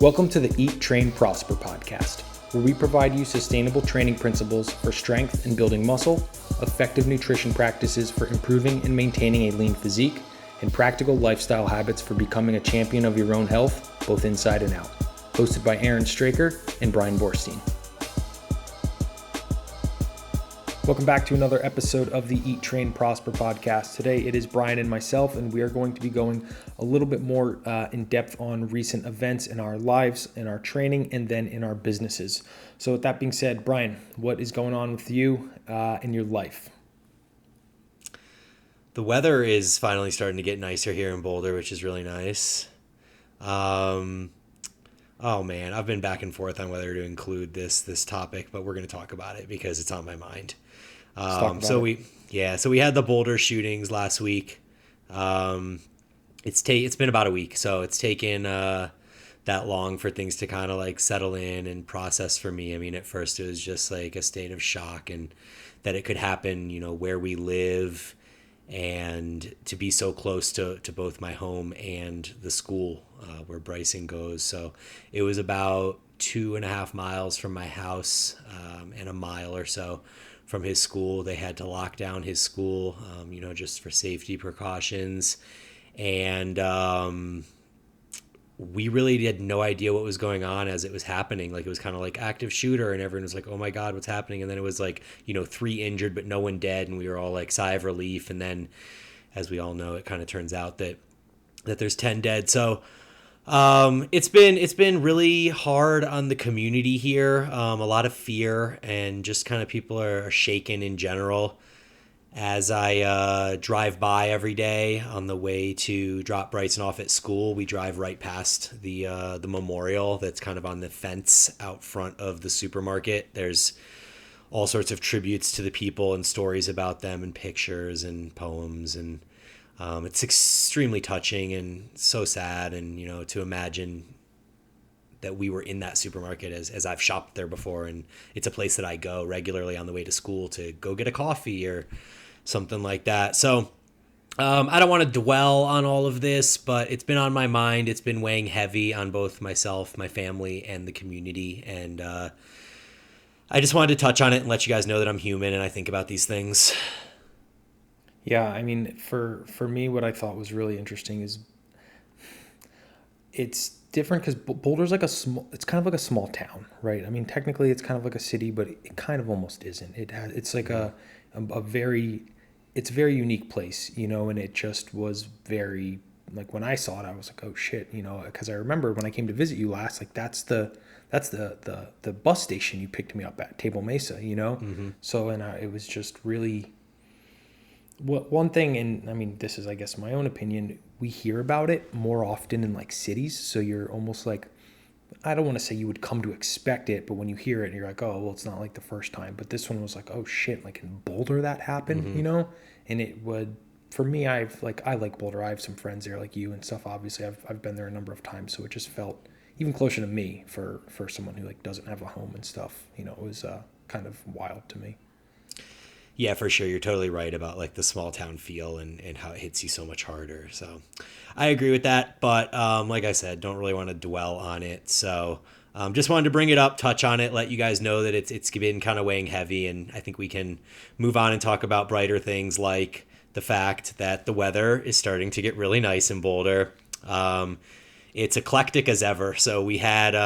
Welcome to the Eat, Train, Prosper podcast, where we provide you sustainable training principles for strength and building muscle, effective nutrition practices for improving and maintaining a lean physique, and practical lifestyle habits for becoming a champion of your own health, both inside and out. Hosted by Aaron Straker and Bryan Borstein. Welcome back to another episode of the Eat, Train, Prosper podcast. Today it is Bryan and myself, and we are going to be going a little bit more in depth on recent events in our lives, in our training, and then in our businesses. So with that being said, Bryan, what is going on with you in your life? The weather is finally starting to get nicer here in Boulder, which is really nice. Oh man, I've been back and forth on whether to include this topic, but we're going to talk about it because it's on my mind. We had the Boulder shootings last week. It's been about a week, so it's taken that long for things to kind of like settle in and process for me. I mean, at first it was just like a state of shock and that it could happen, where we live and to be so close to both my home and the school where Bryson goes. So it was about 2.5 miles from my house and a mile or so from his school. They had to lock down his school, just for safety precautions. And we really had no idea what was going on as it was happening. Like, it was kind of like active shooter, and everyone was like, oh my God, what's happening? And then it was like, 3 injured, but no one dead. And we were all like, sigh of relief. And then, as we all know, it kind of turns out that there's 10 dead. So it's been really hard on the community here. A lot of fear, and just kind of people are shaken in general. As I drive by every day on the way to drop Bryson off at school, we drive right past the memorial that's kind of on the fence out front of the supermarket. There's all sorts of tributes to the people and stories about them and pictures and poems, and it's extremely touching and so sad. And to imagine that we were in that supermarket as I've shopped there before, and it's a place that I go regularly on the way to school to go get a coffee or something like that. So I don't want to dwell on all of this, but it's been on my mind. It's been weighing heavy on both myself, my family, and the community. And I just wanted to touch on it and let you guys know that I'm human and I think about these things. Yeah, I mean, for me, what I thought was really interesting is it's different because Boulder's it's kind of like a small town, right? I mean, technically it's kind of like a city, but it kind of almost isn't. It's like a very unique place, and it just was very, like, when I saw it, I was like, oh shit, because I remember when I came to visit you last, like that's the bus station you picked me up at, Table Mesa, Mm-hmm. So, and it was just really, one thing, and I mean, this is, I guess, my own opinion, we hear about it more often in like cities. So you're almost like, I don't want to say you would come to expect it, but when you hear it, you're like, oh, well, it's not like the first time. But this one was like, oh shit, like in Boulder that happened, Mm-hmm. And it would, for me, I like Boulder. I have some friends there like you and stuff. Obviously, I've been there a number of times, so it just felt even closer to me for someone who like doesn't have a home and stuff. It was kind of wild to me. Yeah, for sure. You're totally right about like the small town feel and how it hits you so much harder. So I agree with that. But like I said, don't really want to dwell on it. So just wanted to bring it up, touch on it, let you guys know that it's been kind of weighing heavy. And I think we can move on and talk about brighter things, like the fact that the weather is starting to get really nice in Boulder. It's eclectic as ever. So we had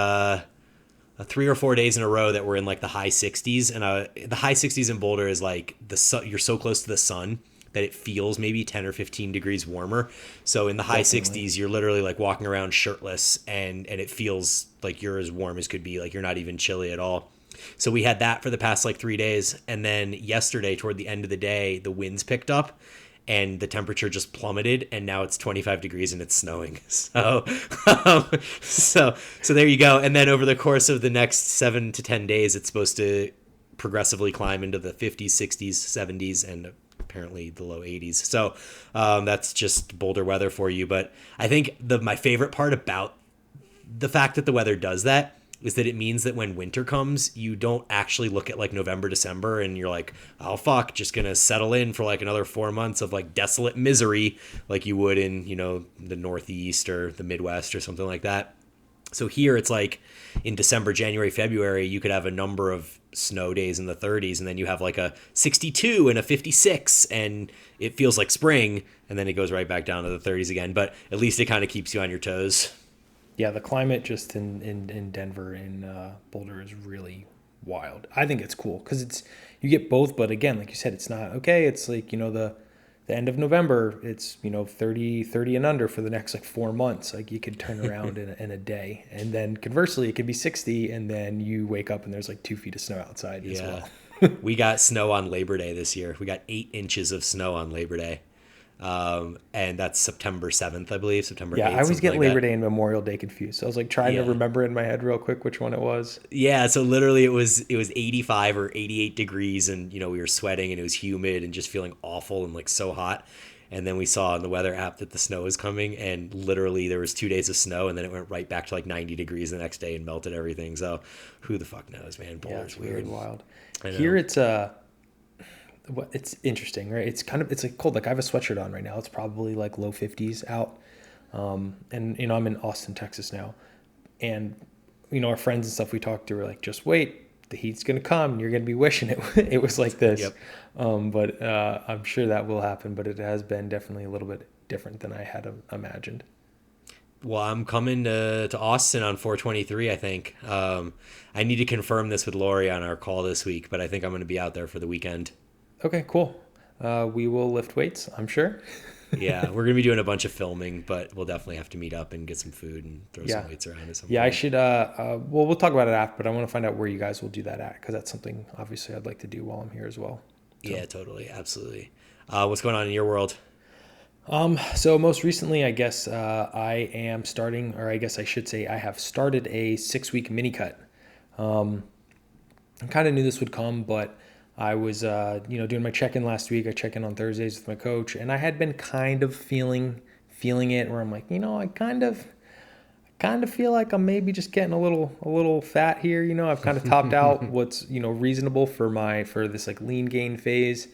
3 or 4 days in a row that were in like the high 60s, and the high 60s in Boulder is like you're so close to the sun that it feels maybe 10 or 15 degrees warmer. So in the high Definitely. 60s, you're literally like walking around shirtless, and it feels like you're as warm as could be. Like, you're not even chilly at all. So we had that for the past like 3 days. And then yesterday, toward the end of the day, the winds picked up and the temperature just plummeted, and now it's 25 degrees and it's snowing. So, so there you go. And then over the course of the next 7 to 10 days, it's supposed to progressively climb into the 50s, 60s, 70s, and apparently the low 80s. So that's just Boulder weather for you. But I think my favorite part about the fact that the weather does that is that it means that when winter comes, you don't actually look at like November, December, and you're like, oh fuck, just gonna settle in for like another 4 months of like desolate misery like you would in, the Northeast or the Midwest or something like that. So here it's like in December, January, February, you could have a number of snow days in the 30s, and then you have like a 62 and a 56, and it feels like spring, and then it goes right back down to the 30s again. But at least it kind of keeps you on your toes. Yeah, the climate just in Denver and Boulder is really wild. I think it's cool because it's you get both, but again, like you said, it's not okay. It's like the end of November, it's 30 and under for the next like 4 months. Like you could turn around in a day, and then conversely, it could be 60, and then you wake up and there's like 2 feet of snow outside as Yeah. well. We got snow on Labor Day this year. We got 8 inches of snow on Labor Day. And that's September 7th, I believe, September Yeah, 8th, I always something get like Labor that. Day and Memorial Day confused. So I was like trying to Yeah. remember in my head real quick which one it was. Yeah, so literally it was 85 or 88 degrees, and we were sweating and it was humid and just feeling awful and like so hot. And then we saw on the weather app that the snow was coming, and literally there was 2 days of snow, and then it went right back to like 90 degrees the next day and melted everything. So who the fuck knows, man? Yeah, Boulder's it's really weird. wild. I Here know. it's interesting, right? It's like cold. Like I have a sweatshirt on right now. It's probably like low 50s out. And I'm in Austin, Texas now. And our friends and stuff we talked to were like, just wait, the heat's gonna come and you're gonna be wishing it was like this. Yep. But I'm sure that will happen, but it has been definitely a little bit different than I had imagined. Well, I'm coming to Austin on 423, I think. I need to confirm this with Lori on our call this week, but I think I'm going to be out there for the weekend. Okay, cool. We will lift weights, I'm sure. Yeah, we're going to be doing a bunch of filming, but we'll definitely have to meet up and get some food and throw Yeah. some weights around at some Yeah, I point. should. Well, we'll talk about it after, but I want to find out where you guys will do that at because that's something obviously I'd like to do while I'm here as well. So. Yeah, totally. Absolutely. What's going on in your world? So most recently, I guess I am starting, or I guess I should say, I have started a 6-week mini cut. I kind of knew this would come, but I was, doing my check-in last week. I check in on Thursdays with my coach, and I had been kind of feeling it, where I'm like, I kind of feel like I'm maybe just getting a little fat here. I've kind of topped out what's reasonable for this like lean gain phase.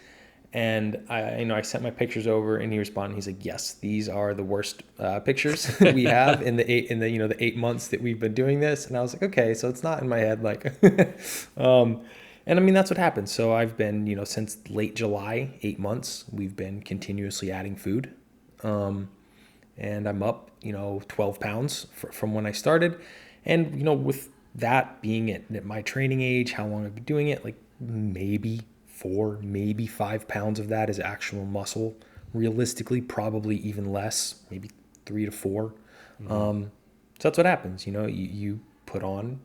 And I sent my pictures over, and he responded. He's like, "Yes, these are the worst pictures we have in the 8 months that we've been doing this." And I was like, "Okay, so it's not in my head, like." And I mean that's what happens. So I've been, since late July, 8 months, we've been continuously adding food, and I'm up, 12 pounds from when I started, and with that being at my training age, how long I've been doing it, like maybe 4, maybe 5 pounds of that is actual muscle. Realistically, probably even less, maybe 3 to 4. So that's what happens. You put on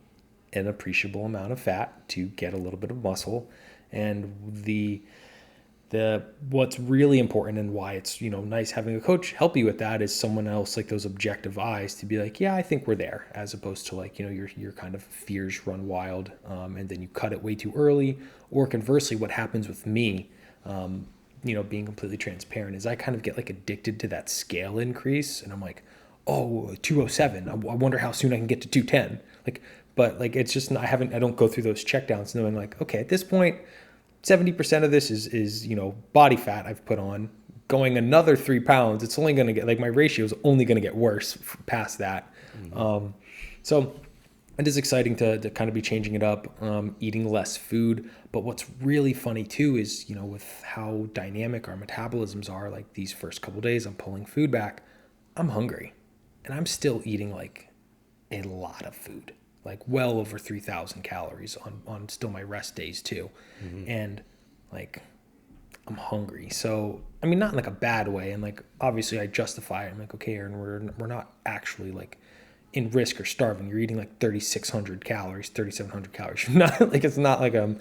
an appreciable amount of fat to get a little bit of muscle, and the what's really important and why it's nice having a coach help you with that is someone else, like those objective eyes, to be like, yeah, I think we're there, as opposed to like your kind of fears run wild, and then you cut it way too early. Or conversely, what happens with me, being completely transparent, is I kind of get like addicted to that scale increase, and I'm like, oh, 207, I wonder how soon I can get to 210, but it's just I don't go through those checkdowns knowing like, okay, at this point 70% of this is body fat I've put on. Going another 3 pounds, it's only going to get, like, my ratio is only going to get worse past that. So it is exciting to kind of be changing it up, eating less food. But what's really funny too is, with how dynamic our metabolisms are, like these first couple days, I'm pulling food back, I'm hungry, and I'm still eating like a lot of food, like well over 3,000 calories on still my rest days too. And like, I'm hungry. So, I mean, not in like a bad way. And like, obviously I justify it. I'm like, okay, Aaron, we're not actually like in risk or starving. You're eating like 3,600 calories, 3,700 calories. Not like, it's not like I'm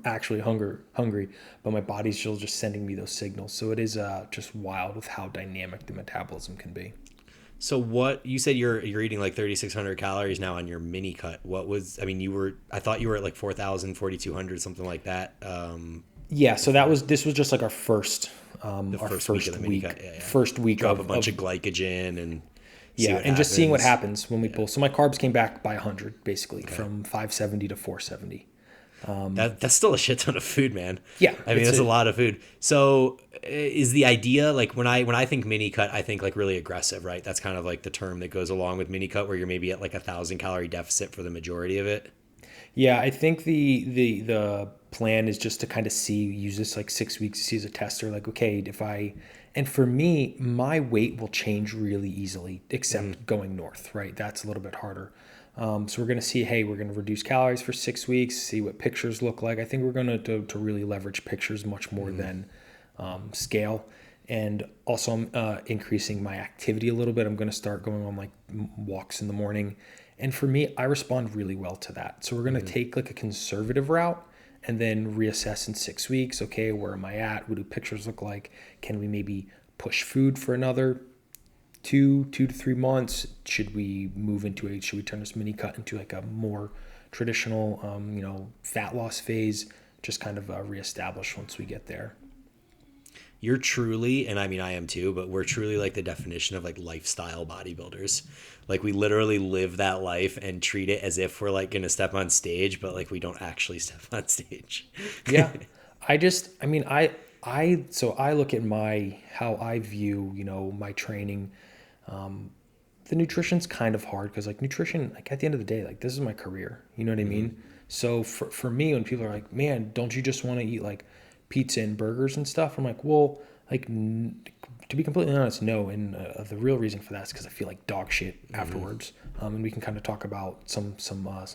actually hungry, but my body's still just sending me those signals. So it is just wild with how dynamic the metabolism can be. So what you said you're eating like 3,600 calories now on your mini cut. I thought you were at like 4,000, 4,200, something like that. Yeah, so this was just like our first Week of the mini cut. Yeah. first week Drop of a bunch of glycogen and see yeah, what and just seeing what happens. happens when we pull. So my carbs came back by 100, basically, from 570 to 470. That's still a shit ton of food, man. Yeah, I mean, that's a lot of food. So is the idea like when I think mini cut, I think like really aggressive, right? That's kind of like the term that goes along with mini cut, where you're maybe at like 1,000 calorie deficit for the majority of it. yeah. I think the plan is just to kind of use this like 6 weeks to see as a tester. Like, okay, if I and for me, my weight will change really easily, except going north, right? That's a little bit harder. So we're going to see, hey, we're going to reduce calories for 6 weeks, see what pictures look like. I think we're going to really leverage pictures much more than scale. And also, I'm increasing my activity a little bit. I'm going to start going on like walks in the morning. And for me, I respond really well to that. So we're going to take like a conservative route and then reassess in 6 weeks. Okay, where am I at? What do pictures look like? Can we maybe push food for another 2 to 3 months? Should we should we turn this mini cut into like a more traditional, fat loss phase? Just kind of reestablish once we get there. You're truly, and I mean I am too, but we're truly like the definition of like lifestyle bodybuilders. Like we literally live that life and treat it as if we're like gonna step on stage, but like we don't actually step on stage. Yeah. So I look at how I view, my training. The nutrition's kind of hard because like nutrition, like at the end of the day, like this is my career. You know what I mean? So for me, when people are like, man, don't you just want to eat like pizza and burgers and stuff? I'm like, well, like to be completely honest, no. And the real reason for that is because I feel like dog shit afterwards. And we can kind of talk about some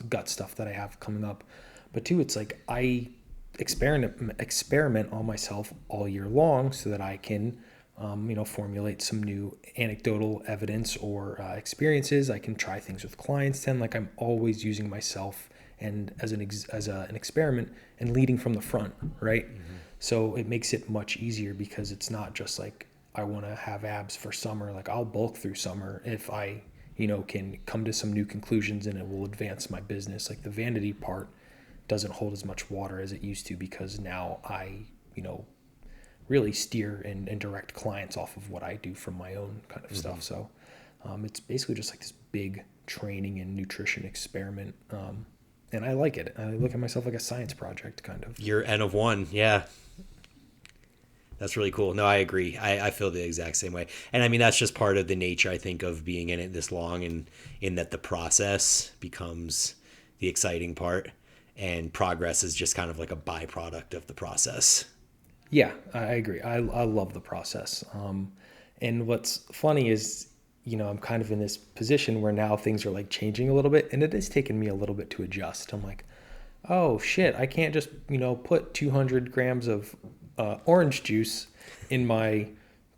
gut stuff that I have coming up. But two, it's like I experiment on myself all year long so that I can, formulate some new anecdotal evidence or experiences. I can try things with clients. Then, like I'm always using myself and as an experiment and leading from the front, right? So it makes it much easier because it's not just like I want to have abs for summer. Like I'll bulk through summer if I, can come to some new conclusions and it will advance my business. Like the vanity part doesn't hold as much water as it used to because now I, really steer and direct clients off of what I do from my own kind of stuff. So it's basically just like this big training and nutrition experiment. And I like it. I look at myself like a science project kind of. You're N of one, yeah. That's really cool. No, I agree. I feel the exact same way. And I mean, that's just part of the nature, I think, of being in it this long, and in that the process becomes the exciting part and progress is just kind of like a byproduct of the process. Yeah, I agree. I love the process. And what's funny is, I'm kind of in this position where now things are like changing a little bit, and it has taken me a little bit to adjust. I'm like, oh shit, I can't just, put 200 grams of orange juice in my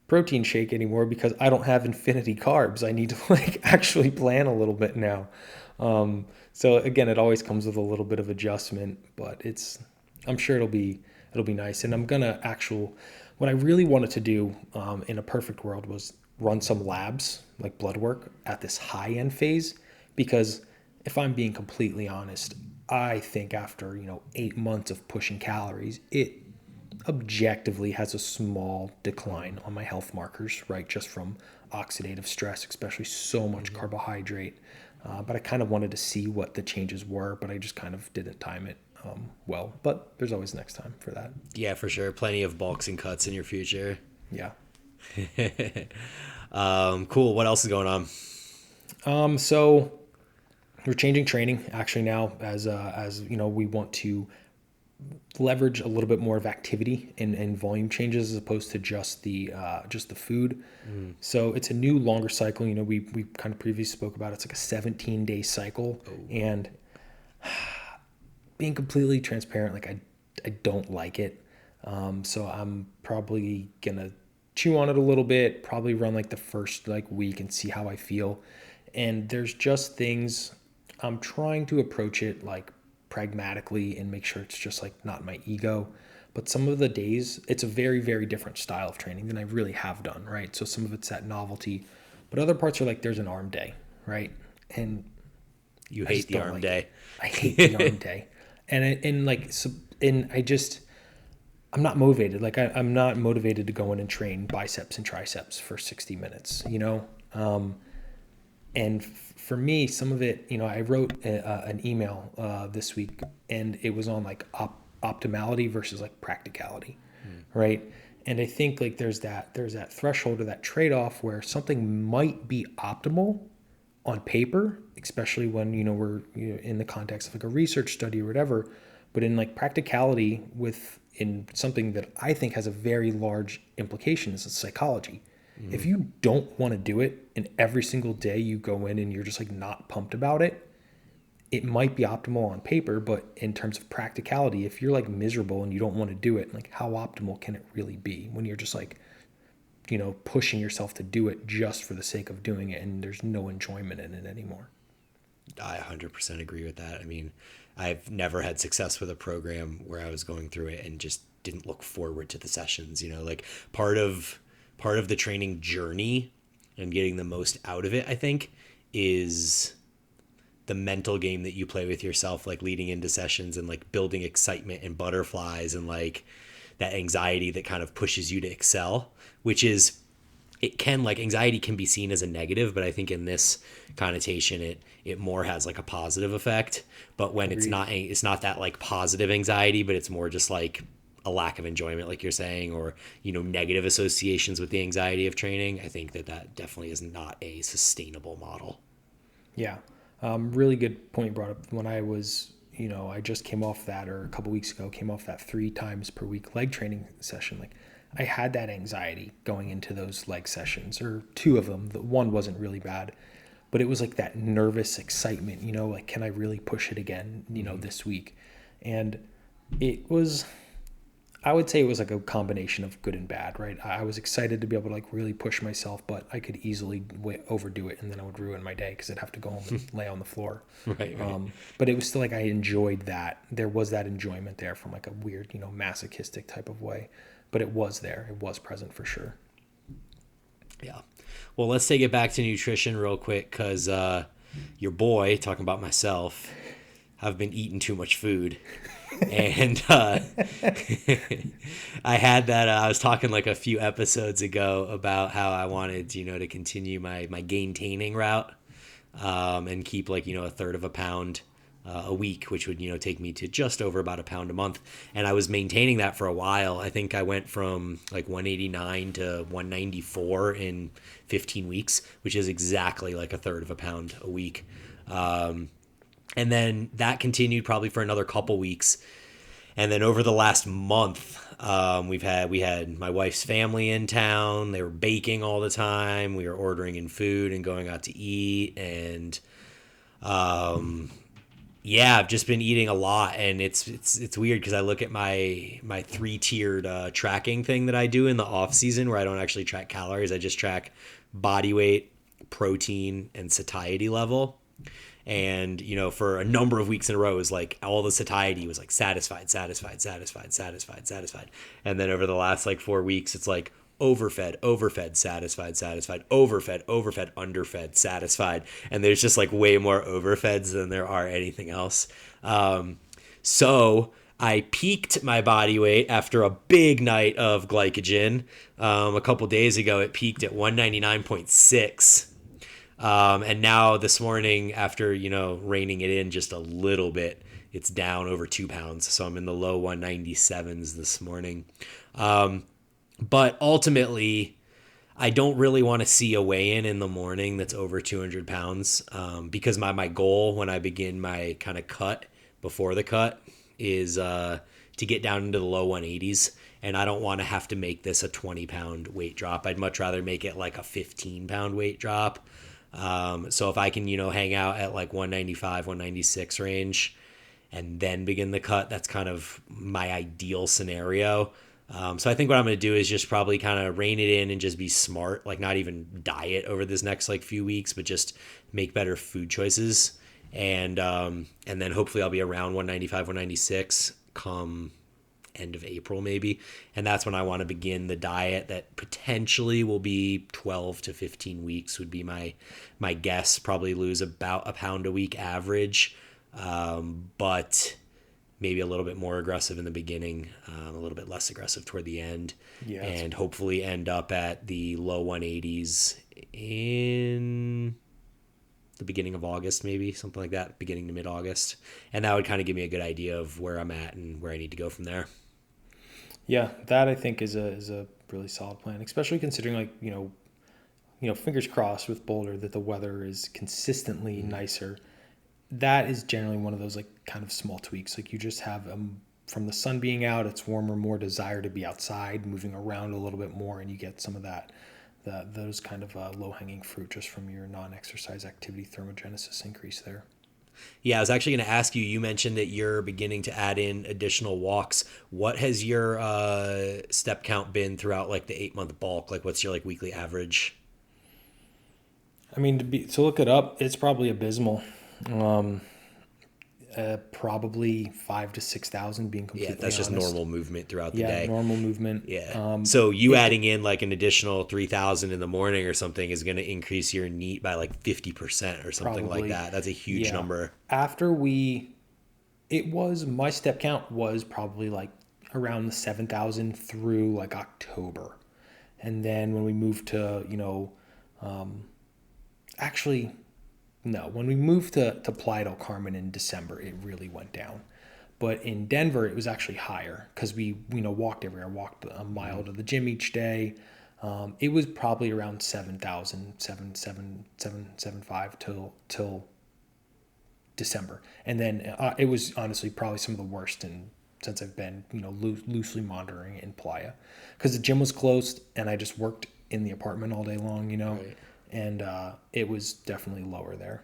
protein shake anymore because I don't have infinity carbs. I need to like actually plan a little bit now. So again, it always comes with a little bit of adjustment, but I'm sure it'll be nice. And what I really wanted to do in a perfect world was run some labs, like blood work, at this high end phase. Because if I'm being completely honest, I think after, 8 months of pushing calories, it objectively has a small decline on my health markers, right? Just from oxidative stress, especially so much carbohydrate. But I kind of wanted to see what the changes were, but I just kind of didn't time it well. But there's always next time for that. Yeah, for sure. Plenty of bulks and cuts in your future. Yeah. Cool. What else is going on? So we're changing training actually now as we want to leverage a little bit more of activity and volume changes as opposed to just the food. So it's a new longer cycle. We kind of previously spoke about it. It's like a 17-day cycle. And being completely transparent, like I don't like it. So I'm probably gonna chew on it a little bit, probably run like the first like week and see how I feel. And there's just things I'm trying to approach it like pragmatically and make sure it's just like not my ego. But some of the days it's a very, very different style of training than I really have done, right? So some of it's that novelty, but other parts are like there's an arm day, right? And You hate the arm day. I hate the arm day. I'm not motivated. Like I'm not motivated to go in and train biceps and triceps for 60 minutes, And for me, some of it, I wrote an email this week, and it was on like optimality versus like practicality, Mm. right? And I think like there's that threshold or that trade off where something might be optimal on paper, especially when we're in the context of like a research study or whatever, but in like practicality with in something that I think has a very large implication is psychology. If Mm. you don't want to do it and every single day you go in and you're just like not pumped about it, it might be optimal on paper, but in terms of practicality, if you're like miserable and you don't want to do it, like how optimal can it really be when you're just like, pushing yourself to do it just for the sake of doing it and there's no enjoyment in it anymore? I 100% agree with that. I mean, I've never had success with a program where I was going through it and just didn't look forward to the sessions. Like part of the training journey and getting the most out of it, I think, is the mental game that you play with yourself, like leading into sessions and like building excitement and butterflies and like that anxiety that kind of pushes you to excel, which is it can like anxiety can be seen as a negative, but I think in this connotation it more has like a positive effect. But when Agreed. it's not that like positive anxiety, but it's more just like a lack of enjoyment, like you're saying, or negative associations with the anxiety of training. I think that definitely is not a sustainable model. Yeah. Really good point you brought up. When I was, I just came off that, or a couple weeks ago, came off that 3 times per week leg training session. Like, I had that anxiety going into those leg sessions, or 2 of them. The one wasn't really bad, but it was like that nervous excitement, like, can I really push it again, Mm-hmm. this week? And it was, I would say it was like a combination of good and bad, right? I was excited to be able to like really push myself, but I could easily overdo it and then I would ruin my day because I'd have to go home and lay on the floor. Right, right. But it was still like I enjoyed that. There was that enjoyment there from like a weird, masochistic type of way, but it was there. It was present for sure. Yeah. Well, let's take it back to nutrition real quick because your boy, talking about myself, I've been eating too much food. And I had that. I was talking like a few episodes ago about how I wanted, to continue my gaintaining route and keep like, a third of a pound a week, which would, take me to just over about a pound a month. And I was maintaining that for a while. I think I went from like 189 to 194 in 15 weeks, which is exactly like a third of a pound a week. And then that continued probably for another couple weeks. And then over the last month, we had my wife's family in town. They were baking all the time. We were ordering in food and going out to eat, and yeah, I've just been eating a lot, and it's weird because I look at my 3-tiered tracking thing that I do in the off season where I don't actually track calories. I just track body weight, protein, and satiety level. And for a number of weeks in a row, it was like all the satiety was like satisfied, satisfied, satisfied, satisfied, satisfied. And then over the last like 4 weeks, it's like overfed, overfed, satisfied, satisfied, overfed, overfed, underfed, satisfied. And there's just like way more overfeds than there are anything else. So I peaked my body weight after a big night of glycogen. A couple days ago, it peaked at 199.6. And now this morning, after reining it in just a little bit, it's down over 2 pounds. So I'm in the low 197s this morning. But ultimately, I don't really want to see a weigh-in in the morning that's over 200 pounds because my goal when I begin my kind of cut before the cut is to get down into the low 180s. And I don't want to have to make this a 20-pound weight drop. I'd much rather make it like a 15-pound weight drop. So if I can, hang out at like 195, 196 range and then begin the cut, that's kind of my ideal scenario. So I think what I'm going to do is just probably kind of rein it in and just be smart, like not even diet over this next like few weeks, but just make better food choices. And then hopefully I'll be around 195, 196 come end of April maybe. And that's when I want to begin the diet that potentially will be 12 to 15 weeks would be my guess. Probably lose about a pound a week average. But maybe a little bit more aggressive in the beginning, a little bit less aggressive toward the end, Yeah, and hopefully end up at the low 180s in the beginning of August, maybe something like that, beginning to mid August, and that would kind of give me a good idea of where I'm at and where I need to go from there. Yeah, that I think is a really solid plan, especially considering like fingers crossed with Boulder that the weather is consistently nicer. That is generally one of those like kind of small tweaks. Like you just have from the sun being out, it's warmer, more desire to be outside, moving around a little bit more, and you get some of those kind of low hanging fruit just from your non-exercise activity thermogenesis increase there. Yeah, I was actually going to ask you. You mentioned that you're beginning to add in additional walks. What has your step count been throughout like the 8 month bulk? Like, what's your like weekly average? I mean, to look it up, it's probably abysmal. Um, Probably 5 to 6,000, being Yeah, completely that's just honest. normal movement throughout the Yeah, day. normal movement. Yeah. So you It adding in like an additional 3,000 in the morning or something is going to increase your NEAT by like 50% or something like probably, that. That's a huge yeah. number. After it was my step count was probably like around the 7,000 through like October, and then when we moved to actually no, when we moved to Playa del Carmen in December, it really went down. But in Denver, it was actually higher because we walked everywhere. Walked a mile to the gym each day. It was probably around 7,000, 7,775 till December, and then it was honestly probably some of the worst since I've been loosely monitoring in Playa, because the gym was closed and I just worked in the apartment all day long, Right. and it was definitely lower there.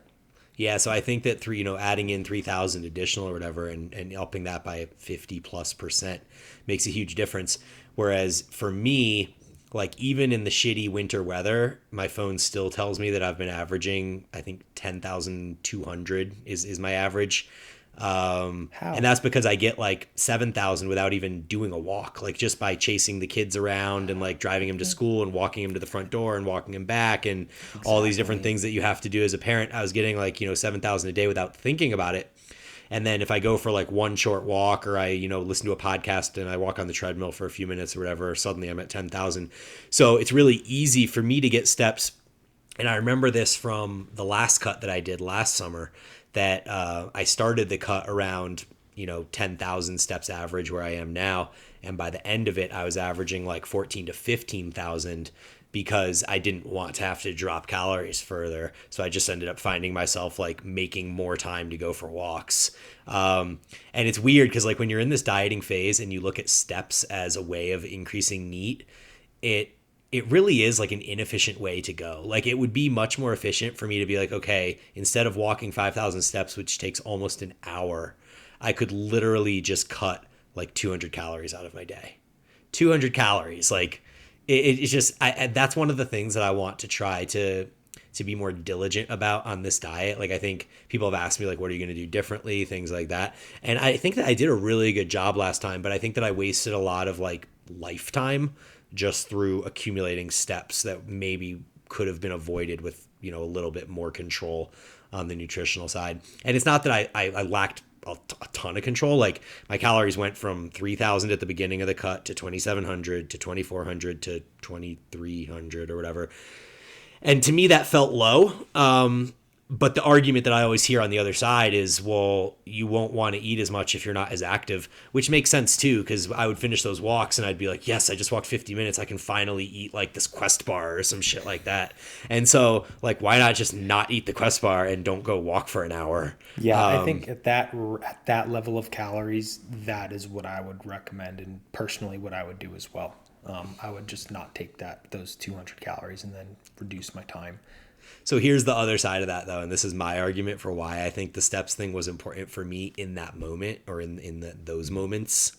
Yeah, so I think that adding in 3,000 additional or whatever and upping that by 50+% makes a huge difference. Whereas for me, like even in the shitty winter weather, my phone still tells me that I've been averaging, I think 10,200 is my average. And How? that's because I get like 7,000 without even doing a walk, like just by chasing the kids around and like driving them to school and walking them to the front door and walking them back and all these different Exactly. things that you have to do as a parent. I was getting like, 7,000 a day without thinking about it. And then if I go for like one short walk or I, listen to a podcast and I walk on the treadmill for a few minutes or whatever, suddenly I'm at 10,000. So it's really easy for me to get steps. And I remember this from the last cut that I did last summer, that I started the cut around 10,000 steps average where I am now, and by the end of it I was averaging like 14 to 15,000 because I didn't want to have to drop calories further. So I just ended up finding myself like making more time to go for walks. And it's weird because like when you're in this dieting phase and you look at steps as a way of increasing NEAT, it it really is like an inefficient way to go. Like it would be much more efficient for me to be like, okay, instead of walking 5,000 steps, which takes almost an hour, I could literally just cut like 200 calories out of my day. 200 calories. Like it's just, that's one of the things that I want to try to be more diligent about on this diet. Like I think people have asked me like, what are you going to do differently? Things like that. And I think that I did a really good job last time, but I think that I wasted a lot of like lifetime just through accumulating steps that maybe could have been avoided with, a little bit more control on the nutritional side. And it's not that I lacked a ton of control. Like my calories went from 3,000 at the beginning of the cut to 2,700 to 2,400 to 2,300 or whatever. And to me, that felt low. But the argument that I always hear on the other side is, well, you won't want to eat as much if you're not as active, which makes sense too, because I would finish those walks and I'd be like, yes, I just walked 50 minutes. I can finally eat like this Quest bar or some shit like that. And so, like, why not just not eat the Quest bar and don't go walk for an hour? Yeah, I think at that level of calories, that is what I would recommend, and personally, what I would do as well. I would just not take those 200 calories and then reduce my time. So here's the other side of that, though, and this is my argument for why I think the steps thing was important for me in that moment or in those moments,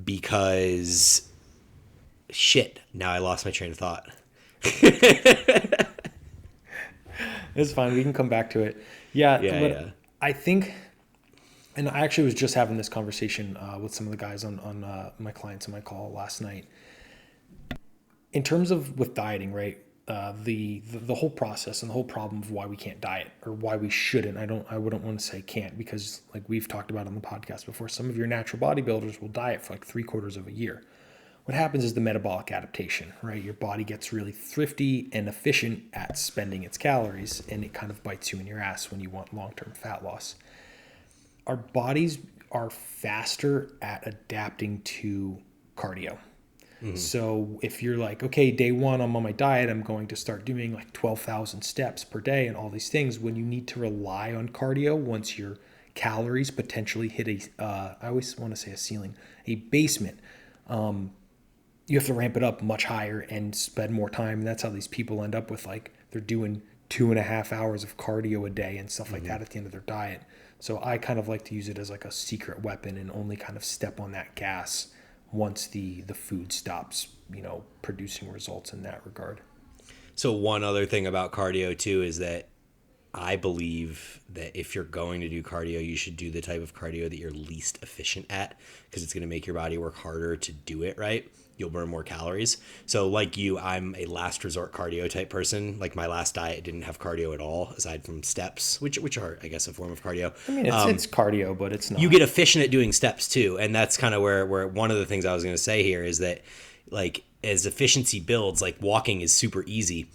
because shit. Now I lost my train of thought. It's fine. We can come back to it. Yeah, Yeah, but yeah. I think, and I actually was just having this conversation with some of the guys on my clients on my call last night. In terms of with dieting, right? The whole process and the whole problem of why we can't diet or why we shouldn't. I wouldn't want to say can't, because like we've talked about on the podcast before, some of your natural bodybuilders will diet for like 3/4 of a year. what happens is the metabolic adaptation, right? Your body gets really thrifty and efficient at spending its calories, and it kind of bites you in your ass when you want long-term fat loss. Our bodies are faster at adapting to cardio. So if you're like, okay, day one, I'm on my diet, I'm going to start doing like 12,000 steps per day and all these things. When you need to rely on cardio, once your calories potentially hit I always want to say a ceiling, a basement, you have to ramp it up much higher and spend more time. And that's how these people end up with like, they're doing 2.5 hours of cardio a day and stuff like that at the end of their diet. So I kind of like to use it as like a secret weapon and only kind of step on that gas once the food stops, producing results in that regard. So one other thing about cardio too is that I believe that if you're going to do cardio, you should do the type of cardio that you're least efficient at, because it's going to make your body work harder to do it right. You'll burn more calories. So like you, I'm a last resort cardio type person. Like my last diet didn't have cardio at all, aside from steps, which are, I guess, a form of cardio. I mean, it's cardio, but it's not. You get efficient at doing steps too. And that's kind of where one of the things I was going to say here is that, like, as efficiency builds, like walking is super easy,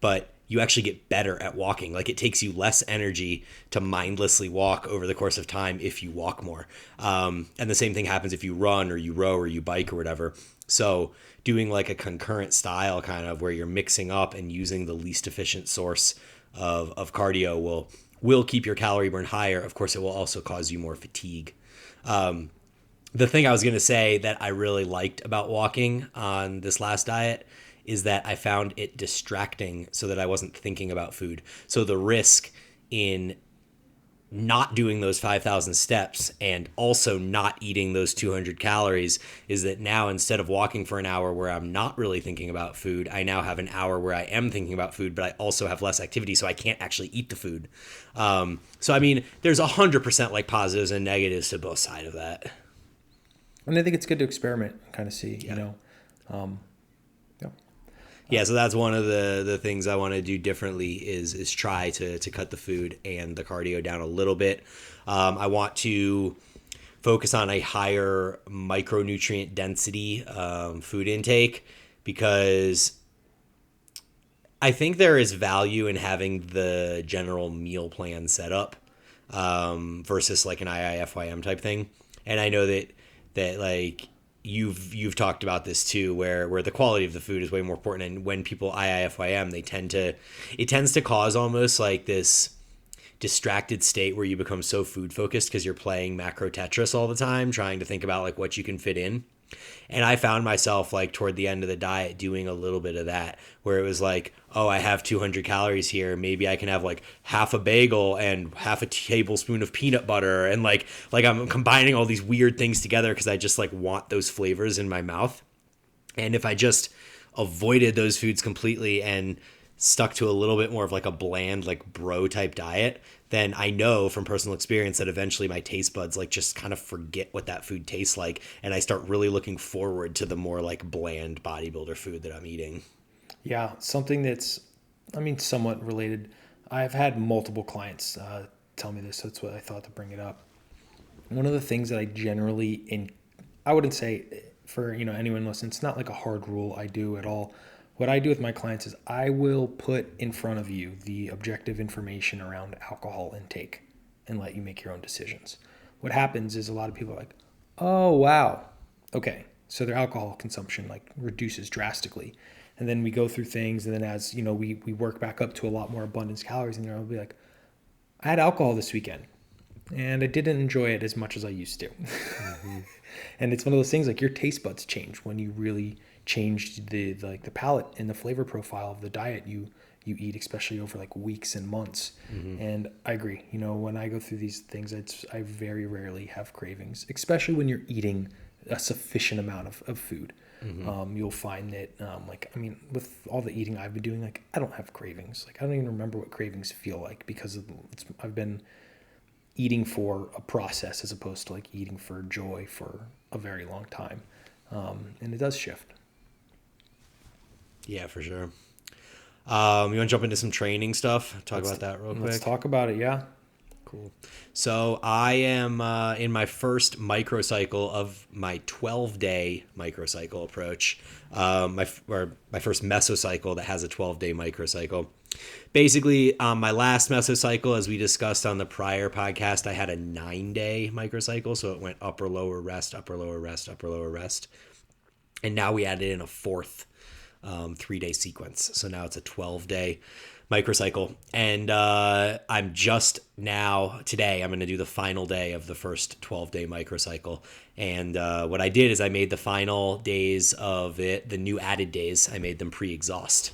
but you actually get better at walking. Like, it takes you less energy to mindlessly walk over the course of time if you walk more. And the same thing happens if you run or you row or you bike or whatever. So doing like a concurrent style kind of where you're mixing up and using the least efficient source of cardio will keep your calorie burn higher. Of course, it will also cause you more fatigue. The thing I was going to say that I really liked about walking on this last diet is that I found it distracting so that I wasn't thinking about food. So the risk in not doing those 5,000 steps and also not eating those 200 calories is that now, instead of walking for an hour where I'm not really thinking about food, I now have an hour where I am thinking about food, but I also have less activity, so I can't actually eat the food. So, I mean, there's 100% like positives and negatives to both sides of that. And I think it's good to experiment and kind of see, yeah. Yeah, so that's one of the things I want to do differently is try to cut the food and the cardio down a little bit. I want to focus on a higher micronutrient density food intake, because I think there is value in having the general meal plan set up versus like an IIFYM type thing. And I know that like you've talked about this too, where the quality of the food is way more important. And when people IIFYM, it tends to cause almost like this distracted state where you become so food focused because you're playing macro Tetris all the time, trying to think about like what you can fit in. And I found myself like toward the end of the diet doing a little bit of that, where it was like, oh, I have 200 calories here. Maybe I can have like half a bagel and half a tablespoon of peanut butter. And like I'm combining all these weird things together because I just like want those flavors in my mouth. And if I just avoided those foods completely and stuck to a little bit more of like a bland, like bro type diet, then I know from personal experience that eventually my taste buds like just kind of forget what that food tastes like. And I start really looking forward to the more like bland bodybuilder food that I'm eating. Yeah, something that's, somewhat related. I've had multiple clients tell me this, so that's what I thought to bring it up. One of the things that I generally, I wouldn't say for anyone listening, it's not like a hard rule I do at all. What I do with my clients is I will put in front of you the objective information around alcohol intake and let you make your own decisions. What happens is a lot of people are like, oh, wow. Okay. So their alcohol consumption like reduces drastically. And then we go through things. And then as we work back up to a lot more abundance calories, and they'll be like, I had alcohol this weekend and I didn't enjoy it as much as I used to. Mm-hmm. And it's one of those things like your taste buds change when you really changed the palate and the flavor profile of the diet you eat, especially over like weeks and months. Mm-hmm. And I agree, when I go through these things, I very rarely have cravings, especially when you're eating a sufficient amount of food. Mm-hmm. You'll find that with all the eating I've been doing, like I don't have cravings. Like I don't even remember what cravings feel like because I've been eating for a process as opposed to like eating for joy for a very long time. And it does shift. Yeah, for sure. You want to jump into some training stuff? Talk about that real quick? Let's talk about it, yeah. Cool. So I am in my first microcycle of my 12-day microcycle approach. My first mesocycle that has a 12-day microcycle. Basically, my last mesocycle, as we discussed on the prior podcast, I had a 9-day microcycle. So it went upper, lower, rest, upper, lower, rest, upper, lower, rest. And now we added in a fourth 3-day sequence. So now it's a 12-day microcycle. And I'm just now, today, I'm going to do the final day of the first 12-day microcycle. And what I did is I made the final days of it, the new added days, I made them pre-exhaust.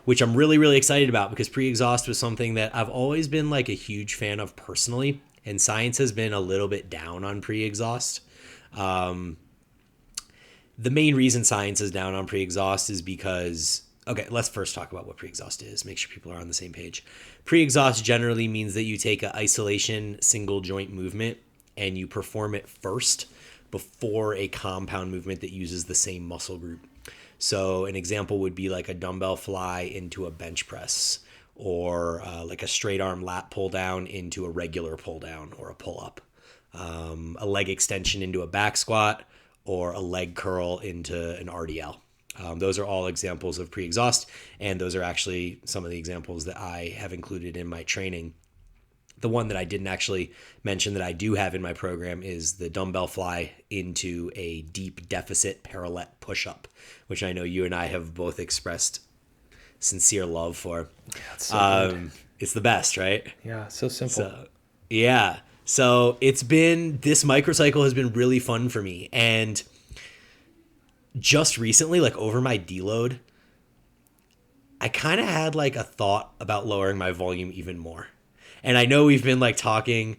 Which I'm really, really excited about because pre-exhaust was something that I've always been like a huge fan of personally. And science has been a little bit down on pre-exhaust. The main reason science is down on pre-exhaust is because, okay, let's first talk about what pre-exhaust is, make sure people are on the same page. Pre-exhaust generally means that you take an isolation single joint movement and you perform it first before a compound movement that uses the same muscle group. So an example would be like a dumbbell fly into a bench press, or like a straight arm lat pull down into a regular pull down or a pull up, a leg extension into a back squat, or a leg curl into an RDL. Those are all examples of pre-exhaust, and those are actually some of the examples that I have included in my training. The one that I didn't actually mention that I do have in my program is the dumbbell fly into a deep deficit parallel push-up, which I know you and I have both expressed sincere love for. Yeah, it's so good. It's the best, right? Yeah, so simple. So it's been, this microcycle has been really fun for me. And just recently, like over my deload, I kind of had like a thought about lowering my volume even more. And I know we've been like talking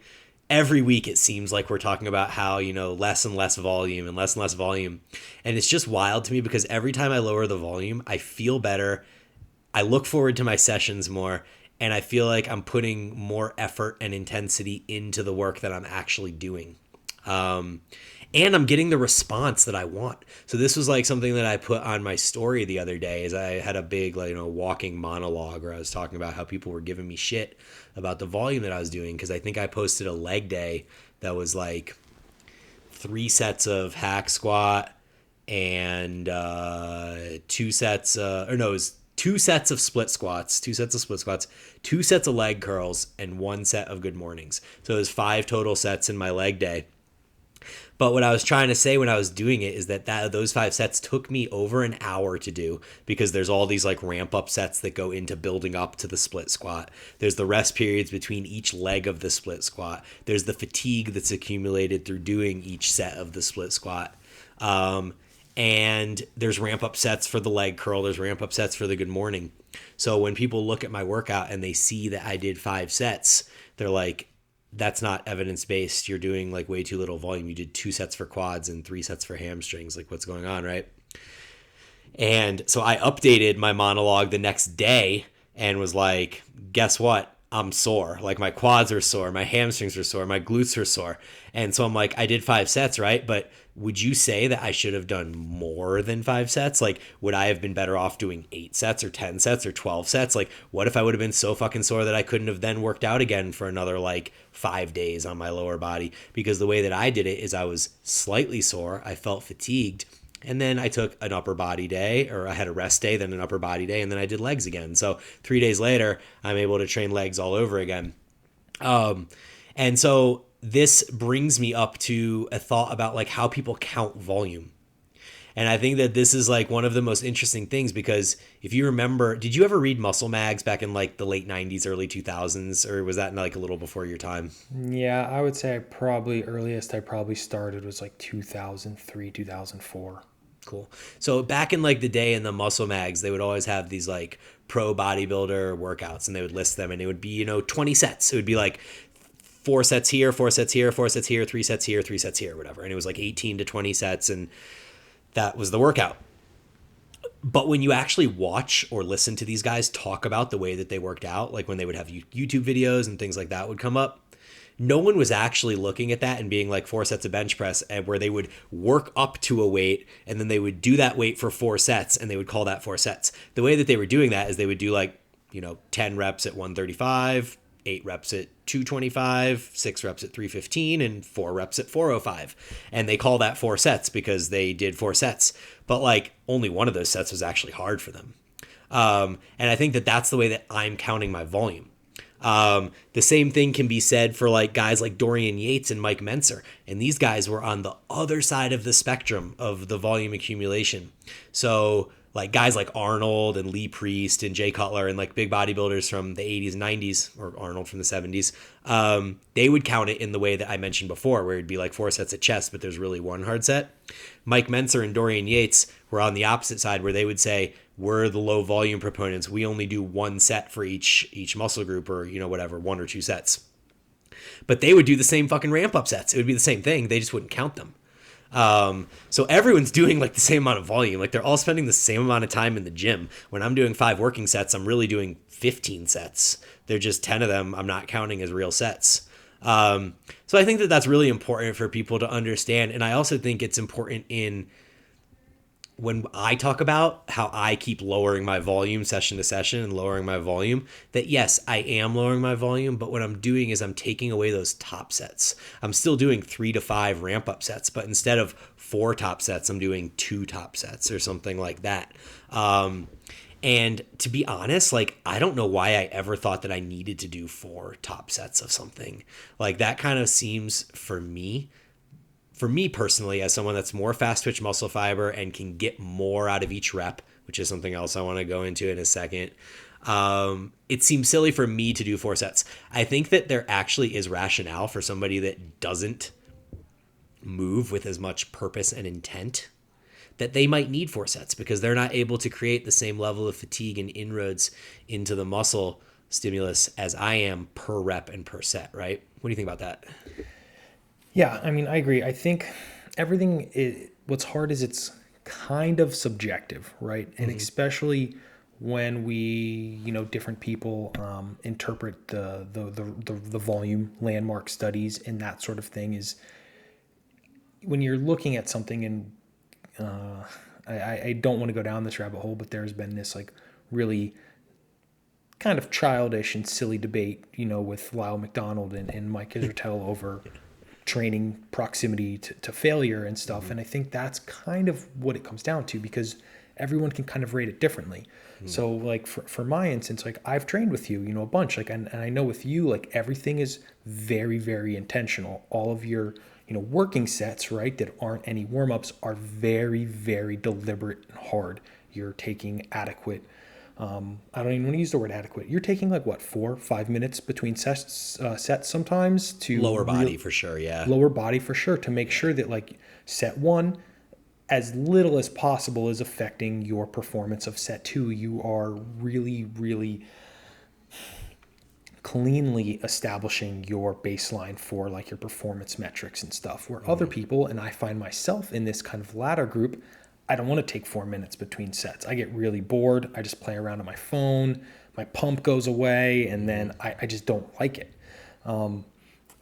every week. It seems like we're talking about how, less and less volume and less volume. And it's just wild to me because every time I lower the volume, I feel better. I look forward to my sessions more. And I feel like I'm putting more effort and intensity into the work that I'm actually doing. And I'm getting the response that I want. So this was like something that I put on my story the other day, is I had a big, walking monologue where I was talking about how people were giving me shit about the volume that I was doing. Cause I think I posted a leg day that was like 3 sets of hack squat and 2 sets, it was 2 sets of split squats, 2 sets of leg curls, and 1 set of good mornings. So there's 5 total sets in my leg day. But what I was trying to say when I was doing it is that those 5 sets took me over an hour to do, because there's all these like ramp up sets that go into building up to the split squat. There's the rest periods between each leg of the split squat. There's the fatigue that's accumulated through doing each set of the split squat. And there's ramp up sets for the leg curl. There's ramp up sets for the good morning. So when people look at my workout and they see that I did 5 sets, they're like, that's not evidence-based. You're doing like way too little volume. You did 2 sets for quads and 3 sets for hamstrings. Like, what's going on, right? And so I updated my monologue the next day and was like, guess what? I'm sore. Like, my quads are sore, my hamstrings are sore, my glutes are sore. And so I'm like, I did 5 sets, right? But would you say that I should have done more than 5 sets? Like, would I have been better off doing 8 sets or 10 sets or 12 sets? Like, what if I would have been so fucking sore that I couldn't have then worked out again for another like 5 days on my lower body? Because the way that I did it is I was slightly sore, I felt fatigued, and then I took an upper body day, or I had a rest day, then an upper body day, and then I did legs again. So 3 days later, I'm able to train legs all over again. And so this brings me up to a thought about like how people count volume. And I think that this is like one of the most interesting things, because if you remember, did you ever read Muscle Mags back in like the late 90s, early 2000s, or was that like a little before your time? Yeah, I would say earliest I probably started was like 2003, 2004. Cool. So back in like the day in the Muscle Mags, they would always have these like pro bodybuilder workouts, and they would list them, and it would be, 20 sets. It would be like 4 sets here, 4 sets here, 4 sets here, 3 sets here, 3 sets here, whatever. And it was like 18 to 20 sets, and that was the workout. But when you actually watch or listen to these guys talk about the way that they worked out, like when they would have YouTube videos and things like that would come up, no one was actually looking at that and being like 4 sets of bench press, and where they would work up to a weight and then they would do that weight for 4 sets and they would call that 4 sets. The way that they were doing that is they would do like, 10 reps at 135, 8 reps at 225, 6 reps at 315, and 4 reps at 405. And they call that 4 sets because they did 4 sets. But like only one of those sets was actually hard for them. And I think that that's the way that I'm counting my volume. The same thing can be said for like guys like Dorian Yates and Mike Mentzer. And these guys were on the other side of the spectrum of the volume accumulation. So like guys like Arnold and Lee Priest and Jay Cutler and like big bodybuilders from the 80s and 90s, or Arnold from the 70s, they would count it in the way that I mentioned before, where it'd be like 4 sets at chest, but there's really 1 hard set. Mike Mentzer and Dorian Yates were on the opposite side, where they would say, we're the low volume proponents. We only do 1 set for each muscle group, or, whatever, 1 or 2 sets. But they would do the same fucking ramp up sets. It would be the same thing. They just wouldn't count them. So everyone's doing like the same amount of volume. Like they're all spending the same amount of time in the gym. When I'm doing 5 working sets, I'm really doing 15 sets. They're just 10 of them I'm not counting as real sets. So I think that that's really important for people to understand. And I also think it's important when I talk about how I keep lowering my volume session to session and lowering my volume, that yes, I am lowering my volume, but what I'm doing is I'm taking away those top sets. I'm still doing 3 to 5 ramp up sets, but instead of 4 top sets, I'm doing 2 top sets or something like that. And to be honest, like, I don't know why I ever thought that I needed to do 4 top sets of something. Like that kind of seems for me personally, as someone that's more fast twitch muscle fiber and can get more out of each rep, which is something else I want to go into in a second, it seems silly for me to do 4 sets. I think that there actually is rationale for somebody that doesn't move with as much purpose and intent, that they might need 4 sets because they're not able to create the same level of fatigue and inroads into the muscle stimulus as I am per rep and per set, right? What do you think about that? Yeah, I mean, I agree. I think what's hard is it's kind of subjective, right? And especially when different people interpret the volume landmark studies and that sort of thing, is when you're looking at something, and I don't want to go down this rabbit hole, but there's been this like really kind of childish and silly debate, with Lyle McDonald and Mike Israetel over training proximity to failure and stuff. And I think that's kind of what it comes down to, because everyone can kind of rate it differently. So like for my instance, like I've trained with you, a bunch, like, and I know with you, like everything is very, very intentional. All of your, working sets, right, that aren't any warm-ups are very, very deliberate and hard. You're taking adequate, I don't even want to use the word adequate. You're taking like what, 4-5 minutes between sets sometimes to Lower body for sure. Yeah. Lower body for sure, to make sure that like set 1, as little as possible, is affecting your performance of set 2. You are really, really cleanly establishing your baseline for like your performance metrics and stuff, where other people, and I find myself in this kind of latter group, I don't want to take 4 minutes between sets. I get really bored. I just play around on my phone. My pump goes away, and then I just don't like it. I'm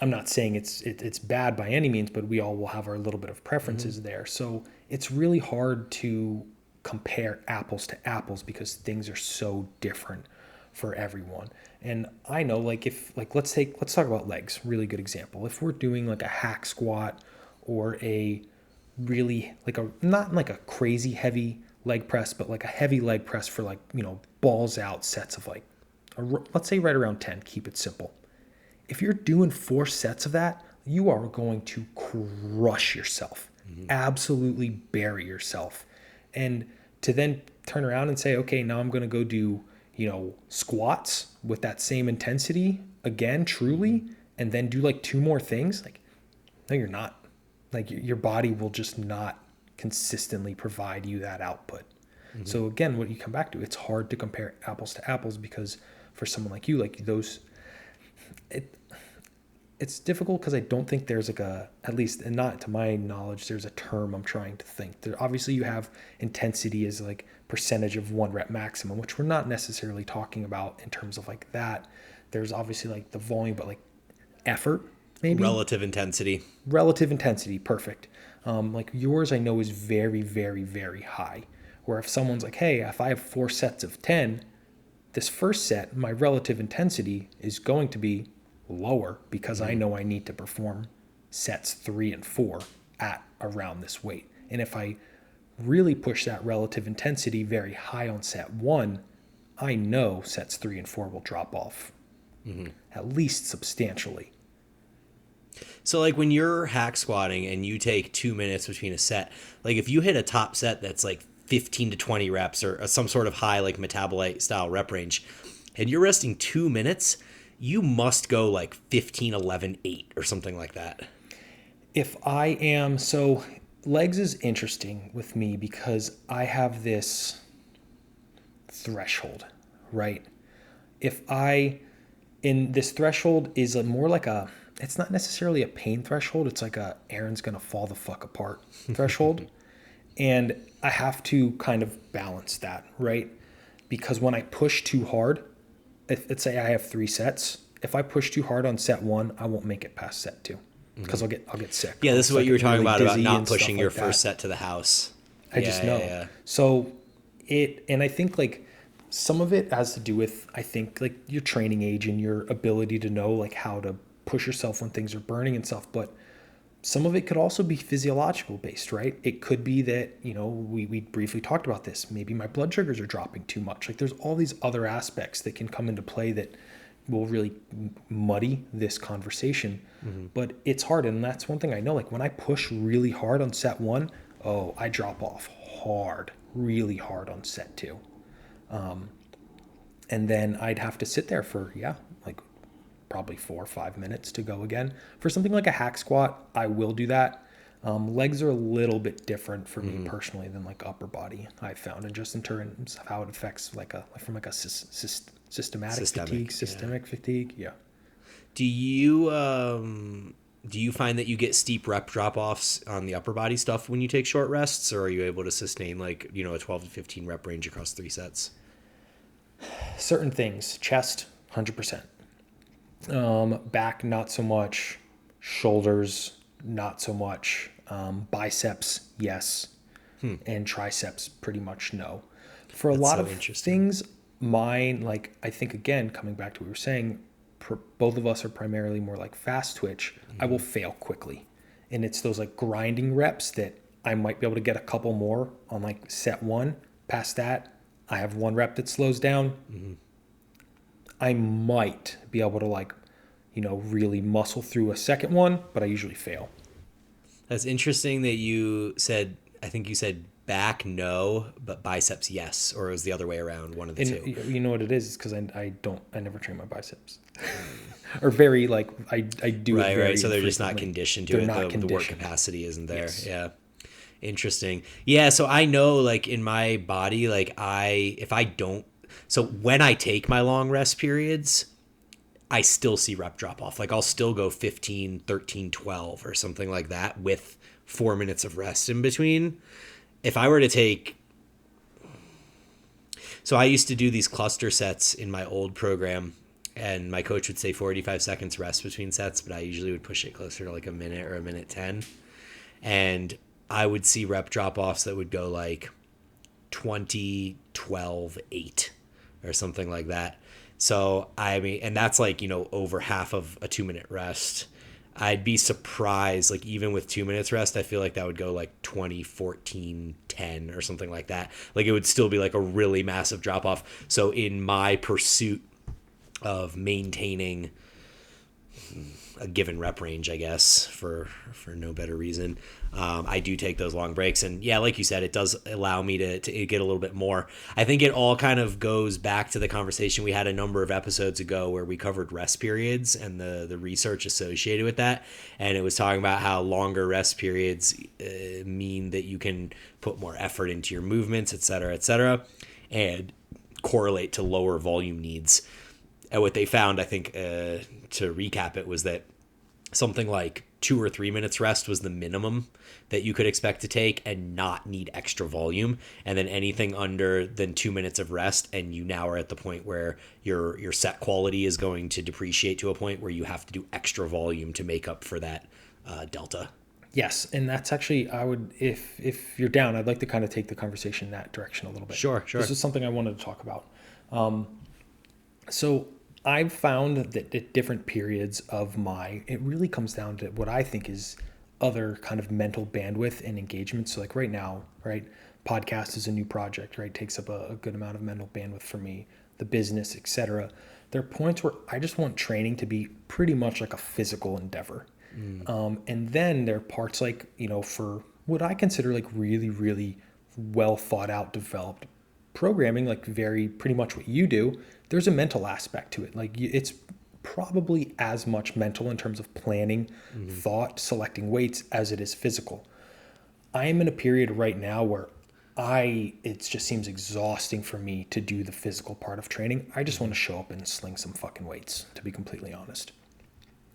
not saying it's bad by any means, but we all will have our little bit of preferences there. So it's really hard to compare apples to apples because things are so different for everyone. And I know, like, let's talk about legs. Really good example. If we're doing like a hack squat or a really like not like a crazy heavy leg press, but like a heavy leg press for like, balls out sets of like, let's say right around 10, keep it simple. If you're doing 4 sets of that, you are going to crush yourself, absolutely bury yourself. And to then turn around and say, okay, now I'm going to go do, squats with that same intensity again, truly, and then do like 2 more things. Like, no, you're not. Like your body will just not consistently provide you that output. So again, what you come back to, it's hard to compare apples to apples because for someone like you, like those, it's difficult because I don't think there's like at least, and not to my knowledge, there's a term I'm trying to think. There, obviously you have intensity as like percentage of 1 rep maximum, which we're not necessarily talking about in terms of like that. There's obviously like the volume, but like effort, maybe Relative intensity, perfect. Like yours I know is very, very, very high, where if someone's like, hey, if I have 4 sets of 10, this first set, my relative intensity is going to be lower because I know I need to perform sets 3 and 4 at around this weight. And if I really push that relative intensity very high on set 1, I know sets 3 and 4 will drop off at least substantially. So like when you're hack squatting and you take 2 minutes between a set, like if you hit a top set that's like 15 to 20 reps or some sort of high like metabolite style rep range, and you're resting 2 minutes, you must go like 15, 11, 8 or something like that. If I am, so legs is interesting with me because I have this threshold, right? In this threshold is more like it's not necessarily a pain threshold. It's like Aaron's going to fall the fuck apart threshold. And I have to kind of balance that, right? Because when I push too hard, let's say I have 3 sets. If I push too hard on set 1, I won't make it past set 2 because I'll get sick. Yeah, this is what you were talking really about not and pushing stuff your like that. first set to the house. I just know. Yeah. So and I think like some of it has to do with, I think, like your training age and your ability to know like how to push yourself when things are burning and stuff. But some of it could also be physiological based, right? It could be that, we briefly talked about this. Maybe my blood sugars are dropping too much. Like there's all these other aspects that can come into play that will really muddy this conversation. But it's hard. And that's one thing I know, like when I push really hard on set 1, I drop off hard, really hard on set 2. And then I'd have to sit there for, like probably 4 or 5 minutes to go again. For something like a hack squat, I will do that. Legs are a little bit different for me personally than like upper body, I've found, and just in terms of how it affects systematic fatigue. Yeah. Do you find that you get steep rep drop-offs on the upper body stuff when you take short rests, or are you able to sustain like, a 12 to 15 rep range across 3 sets? Certain things, chest, 100%. Back, not so much. Shoulders, not so much. Biceps, yes. And triceps, pretty much no. For a lot of things, mine, like, I think, again, coming back to what we were saying, both of us are primarily more like fast twitch. I will fail quickly. And it's those like grinding reps that I might be able to get a couple more on like set 1. Past that, I have 1 rep that slows down. I might be able to really muscle through a second one, but I usually fail. That's interesting that you said, I think you said back no, but biceps yes, or it was the other way around, one of the two. You know what it is? It's because I never train my biceps. Or very I do it very right. So they're just not conditioned to it. The work capacity isn't there. Yes. Yeah. Interesting. Yeah. So I know like in my body, so when I take my long rest periods, I still see rep drop off. Like I'll still go 15, 13, 12 or something like that with 4 minutes of rest in between. If I were to take, so I used to do these cluster sets in my old program, and my coach would say 45 seconds rest between sets, but I usually would push it closer to like a minute or a minute 10. And I would see rep drop-offs that would go like 20, 12, 8 or something like that. So, I mean, and that's like, over half of a 2-minute rest. I'd be surprised, like even with 2 minutes rest, I feel like that would go like 20, 14, 10 or something like that. Like it would still be like a really massive drop-off. So in my pursuit of maintaining a given rep range, I guess, for no better reason, I do take those long breaks. And yeah, like you said, it does allow me to get a little bit more. I think it all kind of goes back to the conversation we had a number of episodes ago where we covered rest periods and the research associated with that. And it was talking about how longer rest periods mean that you can put more effort into your movements, et cetera, and correlate to lower volume needs. And what they found, I think, to recap it, was that something like 2 or 3 minutes rest was the minimum that you could expect to take and not need extra volume. And then anything under than 2 minutes of rest, and you now are at the point where your set quality is going to depreciate to a point where you have to do extra volume to make up for that delta. Yes, and that's actually, I would, if you're down, I'd like to kind of take the conversation in that direction a little bit. Sure. This is something I wanted to talk about. So I've found that at different periods of it really comes down to what I think is other kind of mental bandwidth and engagement. So like right now, right, podcast is a new project, right? Takes up a good amount of mental bandwidth for me, the business, etc. There are points where I just want training to be pretty much like a physical endeavor. And then there are parts like, for what I consider like really, really well thought out, developed programming, like very pretty much what you do, there's a mental aspect to it. Like it's probably as much mental in terms of planning, thought, selecting weights as it is physical. I am in a period right now where it just seems exhausting for me to do the physical part of training. I just want to show up and sling some fucking weights, to be completely honest.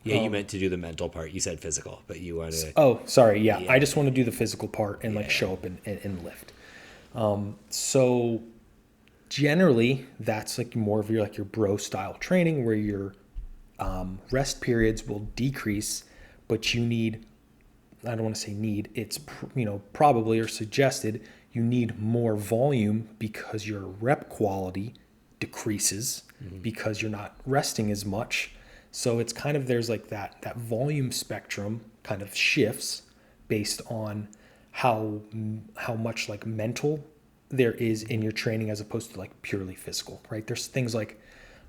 Yeah, you meant to do the mental part. You said physical, but you want to. Oh, sorry. Yeah. Yeah, I just want to do the physical part and like yeah. show up and lift. So generally that's like more of your bro style training where your rest periods will decrease, but you need, I don't want to say need, it's probably or suggested you need more volume because your rep quality decreases because you're not resting as much. So it's kind of, there's like that volume spectrum kind of shifts based on how much like mental there is in your training as opposed to like purely physical, right? There's things like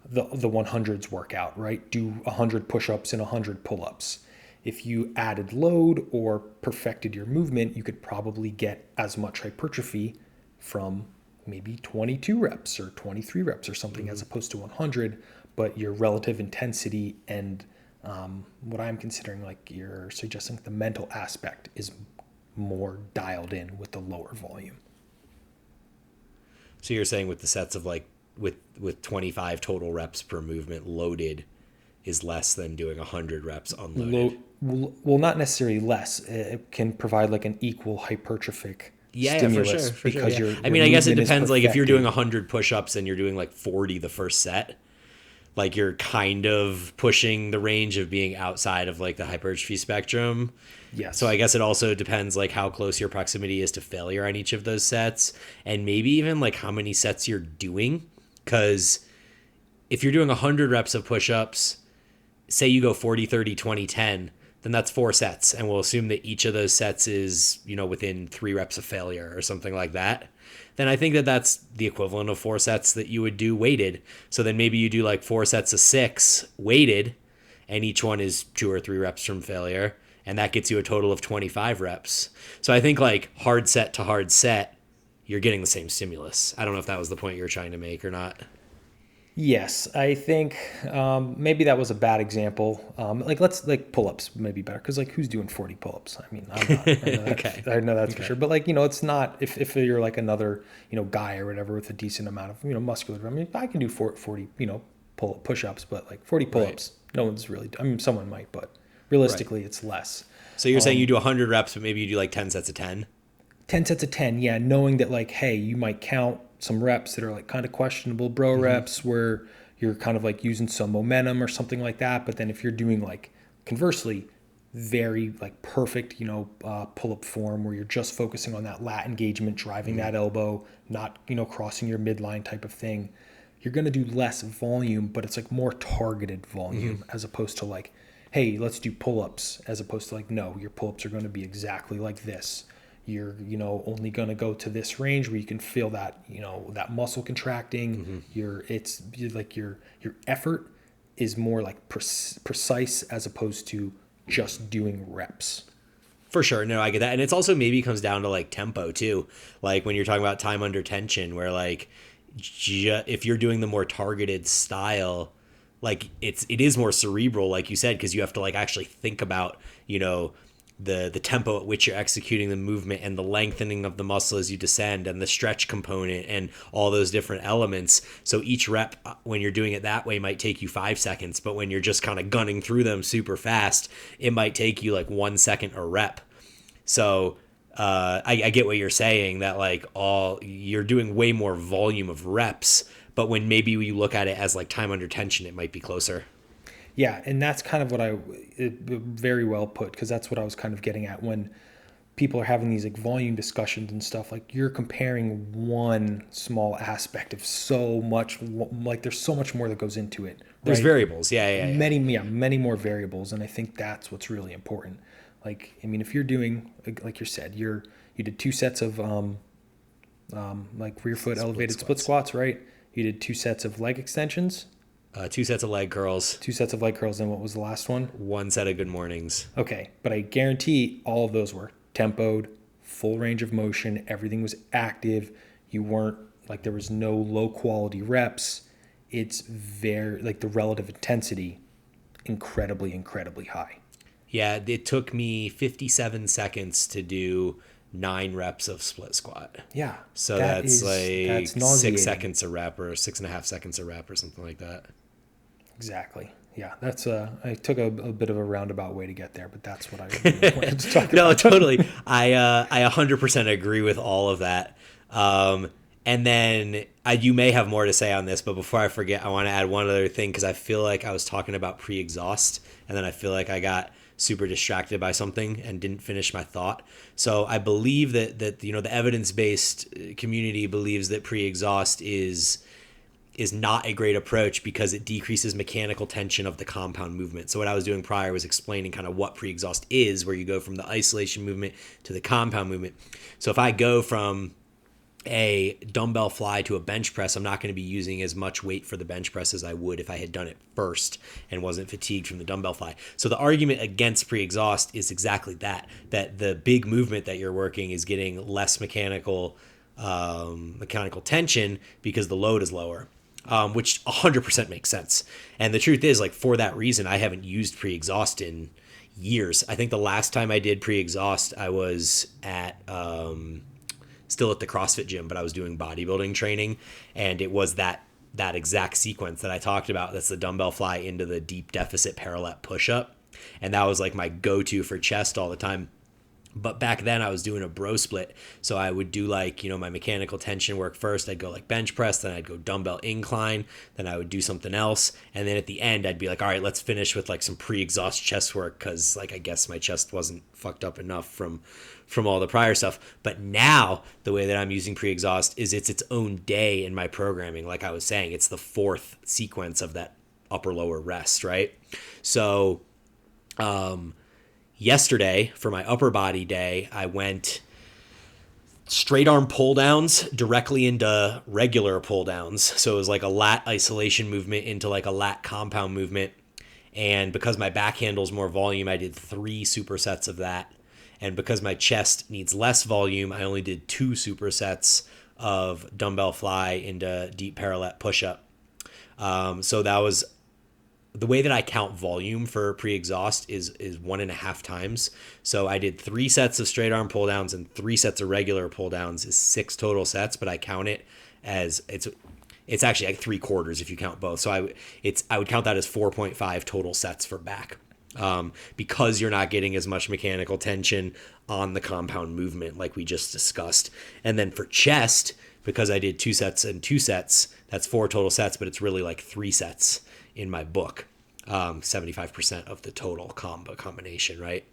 the 100s workout, right? Do 100 push-ups and 100 pull-ups. If you added load or perfected your movement, you could probably get as much hypertrophy from maybe 22 reps or 23 reps or something as opposed to 100, but your relative intensity and what I'm considering like you're suggesting the mental aspect is more dialed in with the lower volume. So you're saying with the sets of like with 25 total reps per movement loaded is less than doing 100 reps unloaded. Well, not necessarily less. It can provide like an equal hypertrophic Yeah, for stimulus sure, for sure. because Yeah. I your mean, I guess it movement is depends. Like if you're doing perfected. 100 push-ups and you're doing like 40 the first set, like you're kind of pushing the range of being outside of like the hypertrophy spectrum. So I Yes. guess it also depends like how close your proximity is to failure on each of those sets and maybe even like how many sets you're doing. Because if you're doing 100 reps of push-ups, say you go 40, 30, 20, 10, then that's 4 sets. And we'll assume that each of those sets is, within 3 reps of failure or something like that. Then I think that that's the equivalent of 4 sets that you would do weighted. So then maybe you do like 4 sets of 6 weighted, and each one is 2 or 3 reps from failure. And that gets you a total of 25 reps. So I think like hard set to hard set, you're getting the same stimulus. I don't know if that was the point you were trying to make or not. Yes, I think maybe that was a bad example. Like let's like pull-ups maybe better because like who's doing 40 pull-ups? I mean, I'm not. Okay. I know that's for Okay. sure. But like it's not if you're like another guy or whatever with a decent amount of muscular. I mean, I can do 40 push-ups, but like 40 Right. pull-ups, no one's really. I mean, someone might, but Right. realistically, it's less. So you're saying you do 100 reps, but maybe you do like 10 sets of 10? 10 sets of 10, yeah, knowing that like, hey, you might count some reps that are like kind of questionable bro reps where you're kind of like using some momentum or something like that. But then if you're doing like conversely, very like perfect, pull-up form where you're just focusing on that lat engagement, driving that elbow, not, crossing your midline type of thing, you're going to do less volume, but it's like more targeted volume as opposed to like, hey, let's do pull-ups as opposed to like, no, your pull-ups are going to be exactly like this. You're, only going to go to this range where you can feel that, that muscle contracting. Your effort is more like precise as opposed to just doing reps. For sure. No, I get that. And it's also maybe comes down to like tempo too. Like when you're talking about time under tension, where like if you're doing the more targeted style, like it is more cerebral, like you said, because you have to like actually think about, the tempo at which you're executing the movement and the lengthening of the muscle as you descend and the stretch component and all those different elements. So each rep, when you're doing it that way, might take you 5 seconds, but when you're just kind of gunning through them super fast, it might take you like 1 second a rep. So I get what you're saying, that like you're doing way more volume of reps, but when maybe we look at it as like time under tension, it might be closer. Yeah, and that's kind of what very well put because that's what I was kind of getting at when people are having these like volume discussions and stuff, like you're comparing one small aspect of so much, like there's so much more that goes into it, There's right? variables. Yeah. Many more variables, and I think that's what's really important. Like, I mean, if you're doing, like you said, you did 2 sets of like rear foot elevated split squats, right? You did 2 sets of leg extensions, 2 sets of leg curls, 2 sets of leg curls, and what was the last one? 1 set of good mornings. Okay, but I guarantee all of those were tempoed, full range of motion, everything was active. You weren't like, there was no low quality reps. It's very, like, the relative intensity incredibly high. Yeah, it took me 57 seconds to do 9 reps of split squat. Yeah, So that's like that's nauseating. 6 seconds a rep or 6.5 seconds a rep or something like that. Exactly. Yeah, that's I took a bit of a roundabout way to get there, but that's what I really wanted to talk No, about. totally. I 100% agree with all of that. And then you may have more to say on this, but before I forget, I want to add one other thing because I feel like I was talking about pre-exhaust, and then I feel like I got super distracted by something and didn't finish my thought. So I believe that the evidence-based community believes that pre-exhaust is not a great approach because it decreases mechanical tension of the compound movement. So what I was doing prior was explaining kind of what pre-exhaust is, where you go from the isolation movement to the compound movement. So if I go from a dumbbell fly to a bench press, I'm not going to be using as much weight for the bench press as I would if I had done it first and wasn't fatigued from the dumbbell fly. So the argument against pre-exhaust is exactly that the big movement that you're working is getting less mechanical tension because the load is lower. Which 100% makes sense. And the truth is, like, for that reason, I haven't used pre-exhaust in years. I think the last time I did pre-exhaust, I was at still at the CrossFit gym, but I was doing bodybuilding training, and it was that exact sequence that I talked about. That's the dumbbell fly into the deep deficit parallel push-up, and that was like my go-to for chest all the time. But back then I was doing a bro split. So I would do like, my mechanical tension work first. I'd go like bench press, then I'd go dumbbell incline, then I would do something else. And then at the end, I'd be like, all right, let's finish with like some pre-exhaust chest work. Cause like, I guess my chest wasn't fucked up enough from all the prior stuff. But now the way that I'm using pre-exhaust is it's its own day in my programming. Like I was saying, it's the 4th sequence of that upper lower rest. Right. So, yesterday for my upper body day, I went straight arm pull downs directly into regular pull downs. So it was like a lat isolation movement into like a lat compound movement. And because my back handles more volume, I did 3 supersets of that. And because my chest needs less volume, I only did 2 supersets of dumbbell fly into deep parallel push-up. So that was the way that I count volume for pre-exhaust is 1.5 times. So I did 3 sets of straight arm pull downs and 3 sets of regular pull downs is 6 total sets, but I count it as it's actually like 3/4 if you count both. So I would count that as 4.5 total sets for back. Because you're not getting as much mechanical tension on the compound movement like we just discussed. And then for chest, because I did 2 sets and 2 sets, that's 4 total sets, but it's really like 3 sets in my book, 75% of the total combination, right?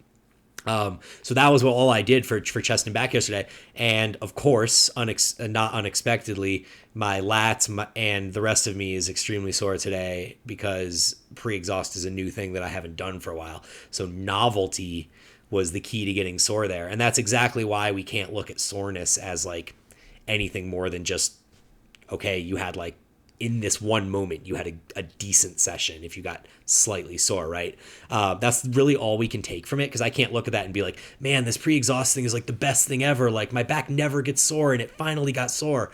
So that was all I did for chest and back yesterday. And of course, not unexpectedly, my lats and the rest of me is extremely sore today because pre-exhaust is a new thing that I haven't done for a while. So novelty was the key to getting sore there. And that's exactly why we can't look at soreness as like anything more than just, okay, you had like, in this one moment, you had a decent session if you got slightly sore, right? That's really all we can take from it, because I can't look at that and be like, man, this pre-exhaust thing is like the best thing ever. Like my back never gets sore and it finally got sore,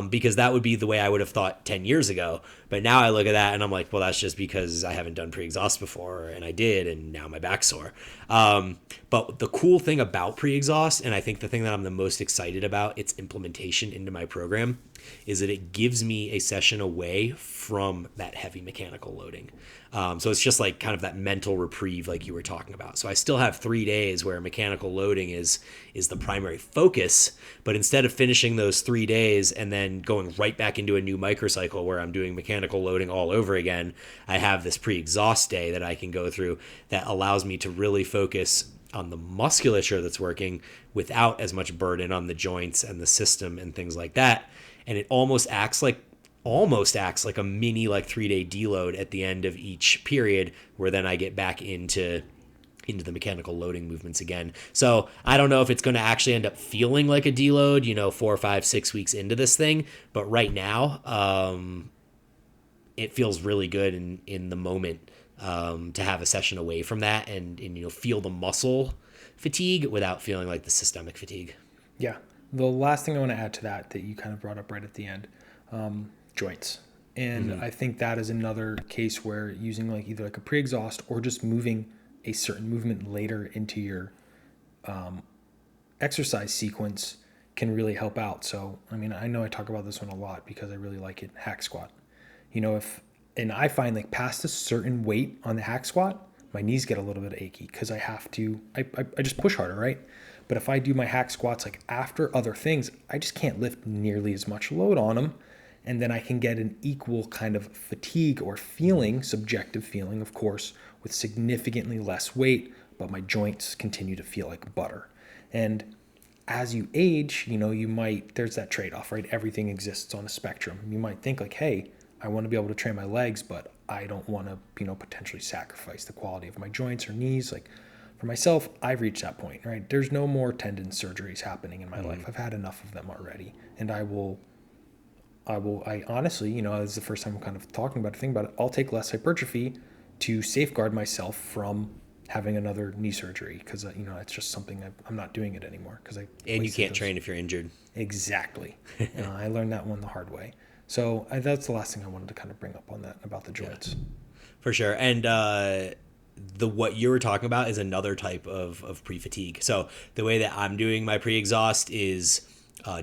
because that would be the way I would have thought 10 years ago. But now I look at that and I'm like, well, that's just because I haven't done pre-exhaust before, and I did, and now my back's sore. But the cool thing about pre-exhaust, and I think the thing that I'm the most excited about its implementation into my program, is that it gives me a session away from that heavy mechanical loading. So it's just like kind of that mental reprieve like you were talking about. So I still have 3 days where mechanical loading is the primary focus, but instead of finishing those 3 days and then going right back into a new microcycle where I'm doing mechanical loading all over again, I have this pre-exhaust day that I can go through that allows me to really focus on the musculature that's working without as much burden on the joints and the system and things like that. And it almost acts like a mini like 3-day deload at the end of each period, where then I get back into the mechanical loading movements again. So I don't know if it's going to actually end up feeling like a deload, 4, 5, 6 weeks into this thing. But right now, it feels really good in the moment, to have a session away from that and feel the muscle fatigue without feeling like the systemic fatigue. Yeah. The last thing I want to add to that you kind of brought up right at the end, joints. And I think that is another case where using like either like a pre-exhaust or just moving a certain movement later into your exercise sequence can really help out. So, I mean, I know I talk about this one a lot because I really like it. Hack squat. And I find like past a certain weight on the hack squat, my knees get a little bit achy because I just push harder, right? But if I do my hack squats like after other things, I just can't lift nearly as much load on them. And then I can get an equal kind of fatigue or feeling, subjective feeling, of course, with significantly less weight, but my joints continue to feel like butter. And as you age, there's that trade-off, right? Everything exists on a spectrum. You might think like, hey, I want to be able to train my legs, but I don't want to, potentially sacrifice the quality of my joints or knees. Like for myself, I've reached that point, right? There's no more tendon surgeries happening in my life. I've had enough of them already. And I honestly, this is the first time I'm kind of talking about it, thinking about it, I'll take less hypertrophy to safeguard myself from having another knee surgery because, it's just something I'm not doing it anymore because And you can't train if you're injured. Exactly. I learned that one the hard way. So that's the last thing I wanted to kind of bring up on that about the joints. Yeah, for sure. And what you were talking about is another type of pre-fatigue. So the way that I'm doing my pre-exhaust is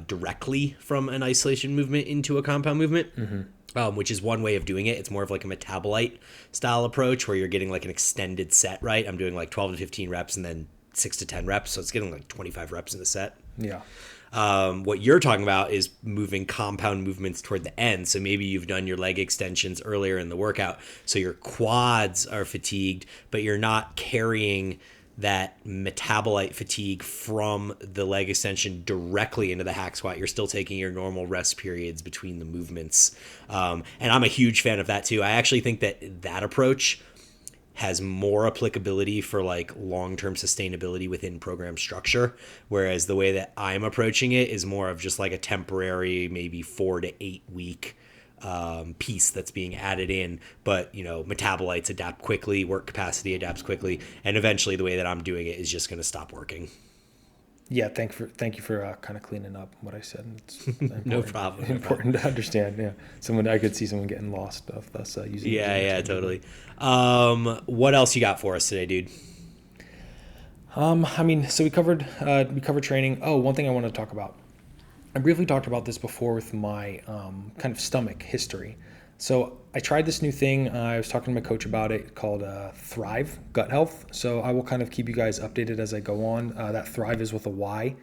directly from an isolation movement into a compound movement, which is one way of doing it. It's more of like a metabolite style approach where you're getting like an extended set, right? I'm doing like 12 to 15 reps and then 6 to 10 reps. So it's getting like 25 reps in the set. Yeah. What you're talking about is moving compound movements toward the end. So maybe you've done your leg extensions earlier in the workout, so your quads are fatigued, but you're not carrying that metabolite fatigue from the leg extension directly into the hack squat. You're still taking your normal rest periods between the movements. And I'm a huge fan of that too. I actually think that approach has more applicability for like long-term sustainability within program structure, whereas the way that I'm approaching it is more of just like a temporary, maybe 4 to 8 week piece that's being added in. But metabolites adapt quickly, work capacity adapts quickly, and eventually the way that I'm doing it is just going to stop working. Yeah, thank you for kind of cleaning up what I said. It's important, No problem. Important to understand. Yeah, I could see someone getting lost of us using. Yeah, totally. What else you got for us today, dude? So we covered training. Oh, one thing I want to talk about. I briefly talked about this before with my kind of stomach history. So I tried this new thing. I was talking to my coach about it called Thrive Gut Health. So I will kind of keep you guys updated as I go on. That Thrive is with a Y.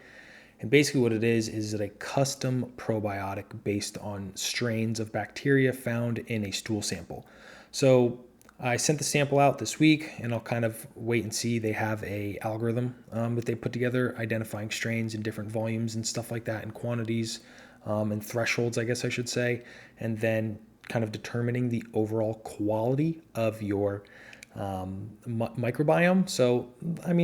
And basically what it is a custom probiotic based on strains of bacteria found in a stool sample. So I sent the sample out this week, and I'll kind of wait and see. They have a algorithm that they put together identifying strains in different volumes and stuff like that, and quantities and thresholds, I guess I should say, and then kind of determining the overall quality of your microbiome. So,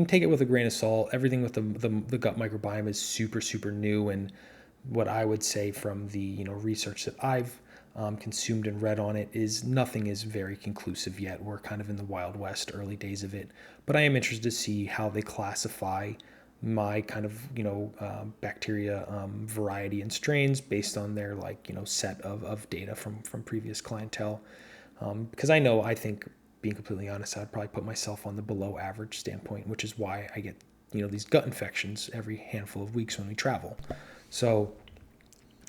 take it with a grain of salt. Everything with the gut microbiome is super, super new. And what I would say from the research that I've consumed and read on it is nothing is very conclusive yet. We're kind of in the Wild West, early days of it. But I am interested to see how they classify my kind of bacteria variety and strains based on their set of data from previous clientele. Because I think, being completely honest, I'd probably put myself on the below average standpoint, which is why I get these gut infections every handful of weeks when we travel. So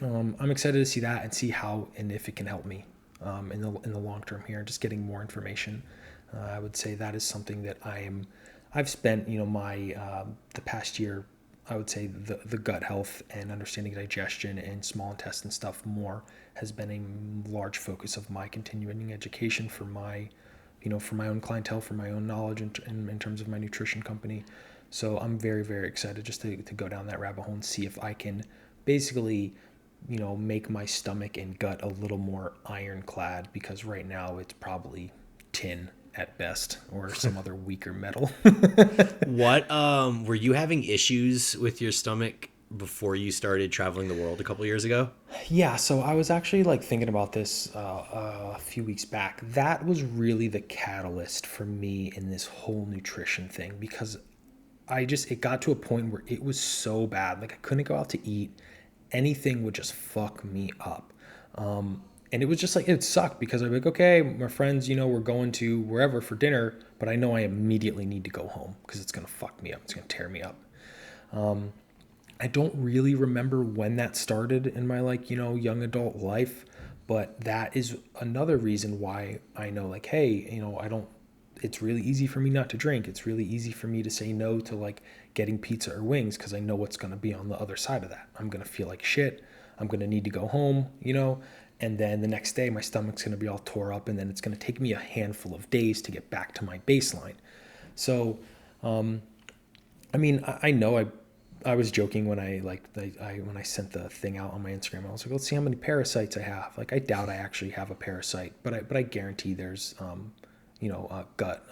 I'm excited to see that and see how and if it can help me in the long term here. Just getting more information. I would say that is something that I've spent the past year. I would say the gut health and understanding digestion and small intestine stuff more has been a large focus of my continuing education for my own clientele, for my own knowledge in terms of my nutrition company. So I'm very, very excited just to go down that rabbit hole and see if I can basically, make my stomach and gut a little more ironclad, because right now it's probably tin at best, or some other weaker metal. What were you having issues with your stomach before you started traveling the world a couple years ago? Yeah, so I was actually like thinking about this a few weeks back. That was really the catalyst for me in this whole nutrition thing, because it got to a point where it was so bad. Like I couldn't go out to eat. Anything would just fuck me up. And it was just like, it sucked, because I'd be like, okay, my friends, we're going to wherever for dinner, but I know I immediately need to go home because it's going to fuck me up. It's going to tear me up. I don't really remember when that started in my young adult life, but that is another reason why I know hey, it's really easy for me not to drink. It's really easy for me to say no to getting pizza or wings, because I know what's going to be on the other side of that. I'm going to feel like shit. I'm going to need to go home, and then the next day my stomach's going to be all tore up, and then it's going to take me a handful of days to get back to my baseline. So, I know I was joking when when I sent the thing out on my Instagram. I was like, let's see how many parasites I have. I doubt I actually have a parasite, but I guarantee there's gut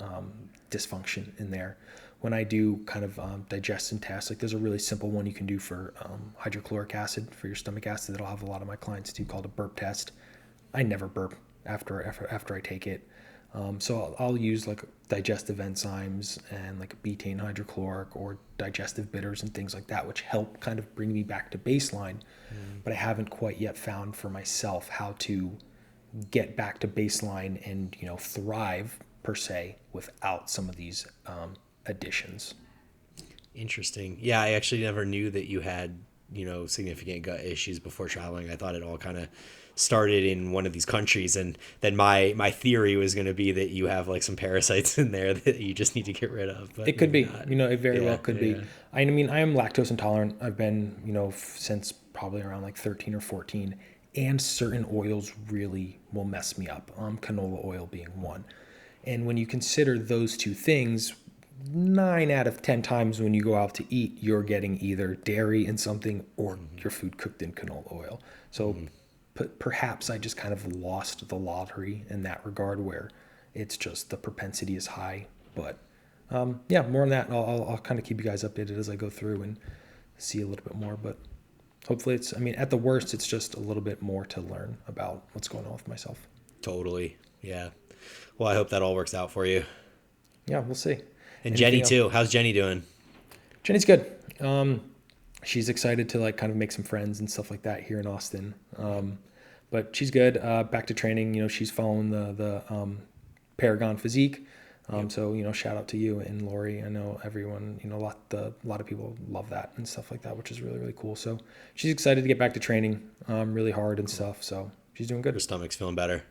dysfunction in there. When I do kind of digestion tests, there's a really simple one you can do for hydrochloric acid, for your stomach acid, that I'll have a lot of my clients do, called a burp test. I never burp after I take it. So I'll use digestive enzymes and betaine hydrochloric or digestive bitters and things like that, which help kind of bring me back to baseline. But I haven't quite yet found for myself how to get back to baseline and thrive per se without some of these additions. Interesting. Yeah, I actually never knew that you had, significant gut issues before traveling. I thought it all kind of started in one of these countries, and then my theory was going to be that you have some parasites in there that you just need to get rid of. But it could be, not. It very well could be. Yeah. I am lactose intolerant. I've been, since probably around 13 or 14, and certain oils really will mess me up. Canola oil being one. And when you consider those two things, 9 out of 10 times when you go out to eat, you're getting either dairy in something or your food cooked in canola oil. So perhaps I just kind of lost the lottery in that regard, where it's just the propensity is high. But more on that. I'll kind of keep you guys updated as I go through and see a little bit more. But hopefully at the worst, it's just a little bit more to learn about what's going on with myself. Totally. Yeah. Well, I hope that all works out for you. Yeah, we'll see. And Jenny too. How's Jenny doing? Jenny's good. She's excited to kind of make some friends and stuff like that here in Austin. But she's good. Back to training. She's following the Paragon physique. So shout out to you and Lori. I know everyone. A lot of people love that and stuff like that, which is really, really cool. So she's excited to get back to training really hard and stuff. So she's doing good. Her stomach's feeling better.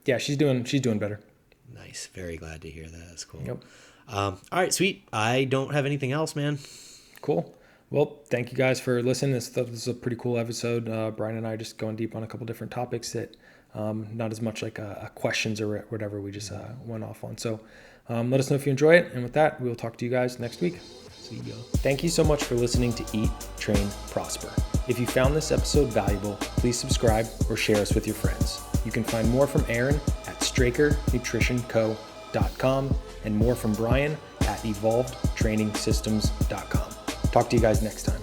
Yeah, she's doing better. Nice. Very glad to hear that. That's cool. Yep. All right, sweet. I don't have anything else, man. Cool. Well, thank you guys for listening. This is a pretty cool episode. Bryan and I just going deep on a couple different topics that not as much a questions or whatever we just went off on. So let us know if you enjoy it. And with that, we'll talk to you guys next week. See you. Thank you so much for listening to Eat, Train, Prosper. If you found this episode valuable, please subscribe or share us with your friends. You can find more from Aaron at strakernutritionco.com and more from Bryan at evolvedtrainingsystems.com. Talk to you guys next time.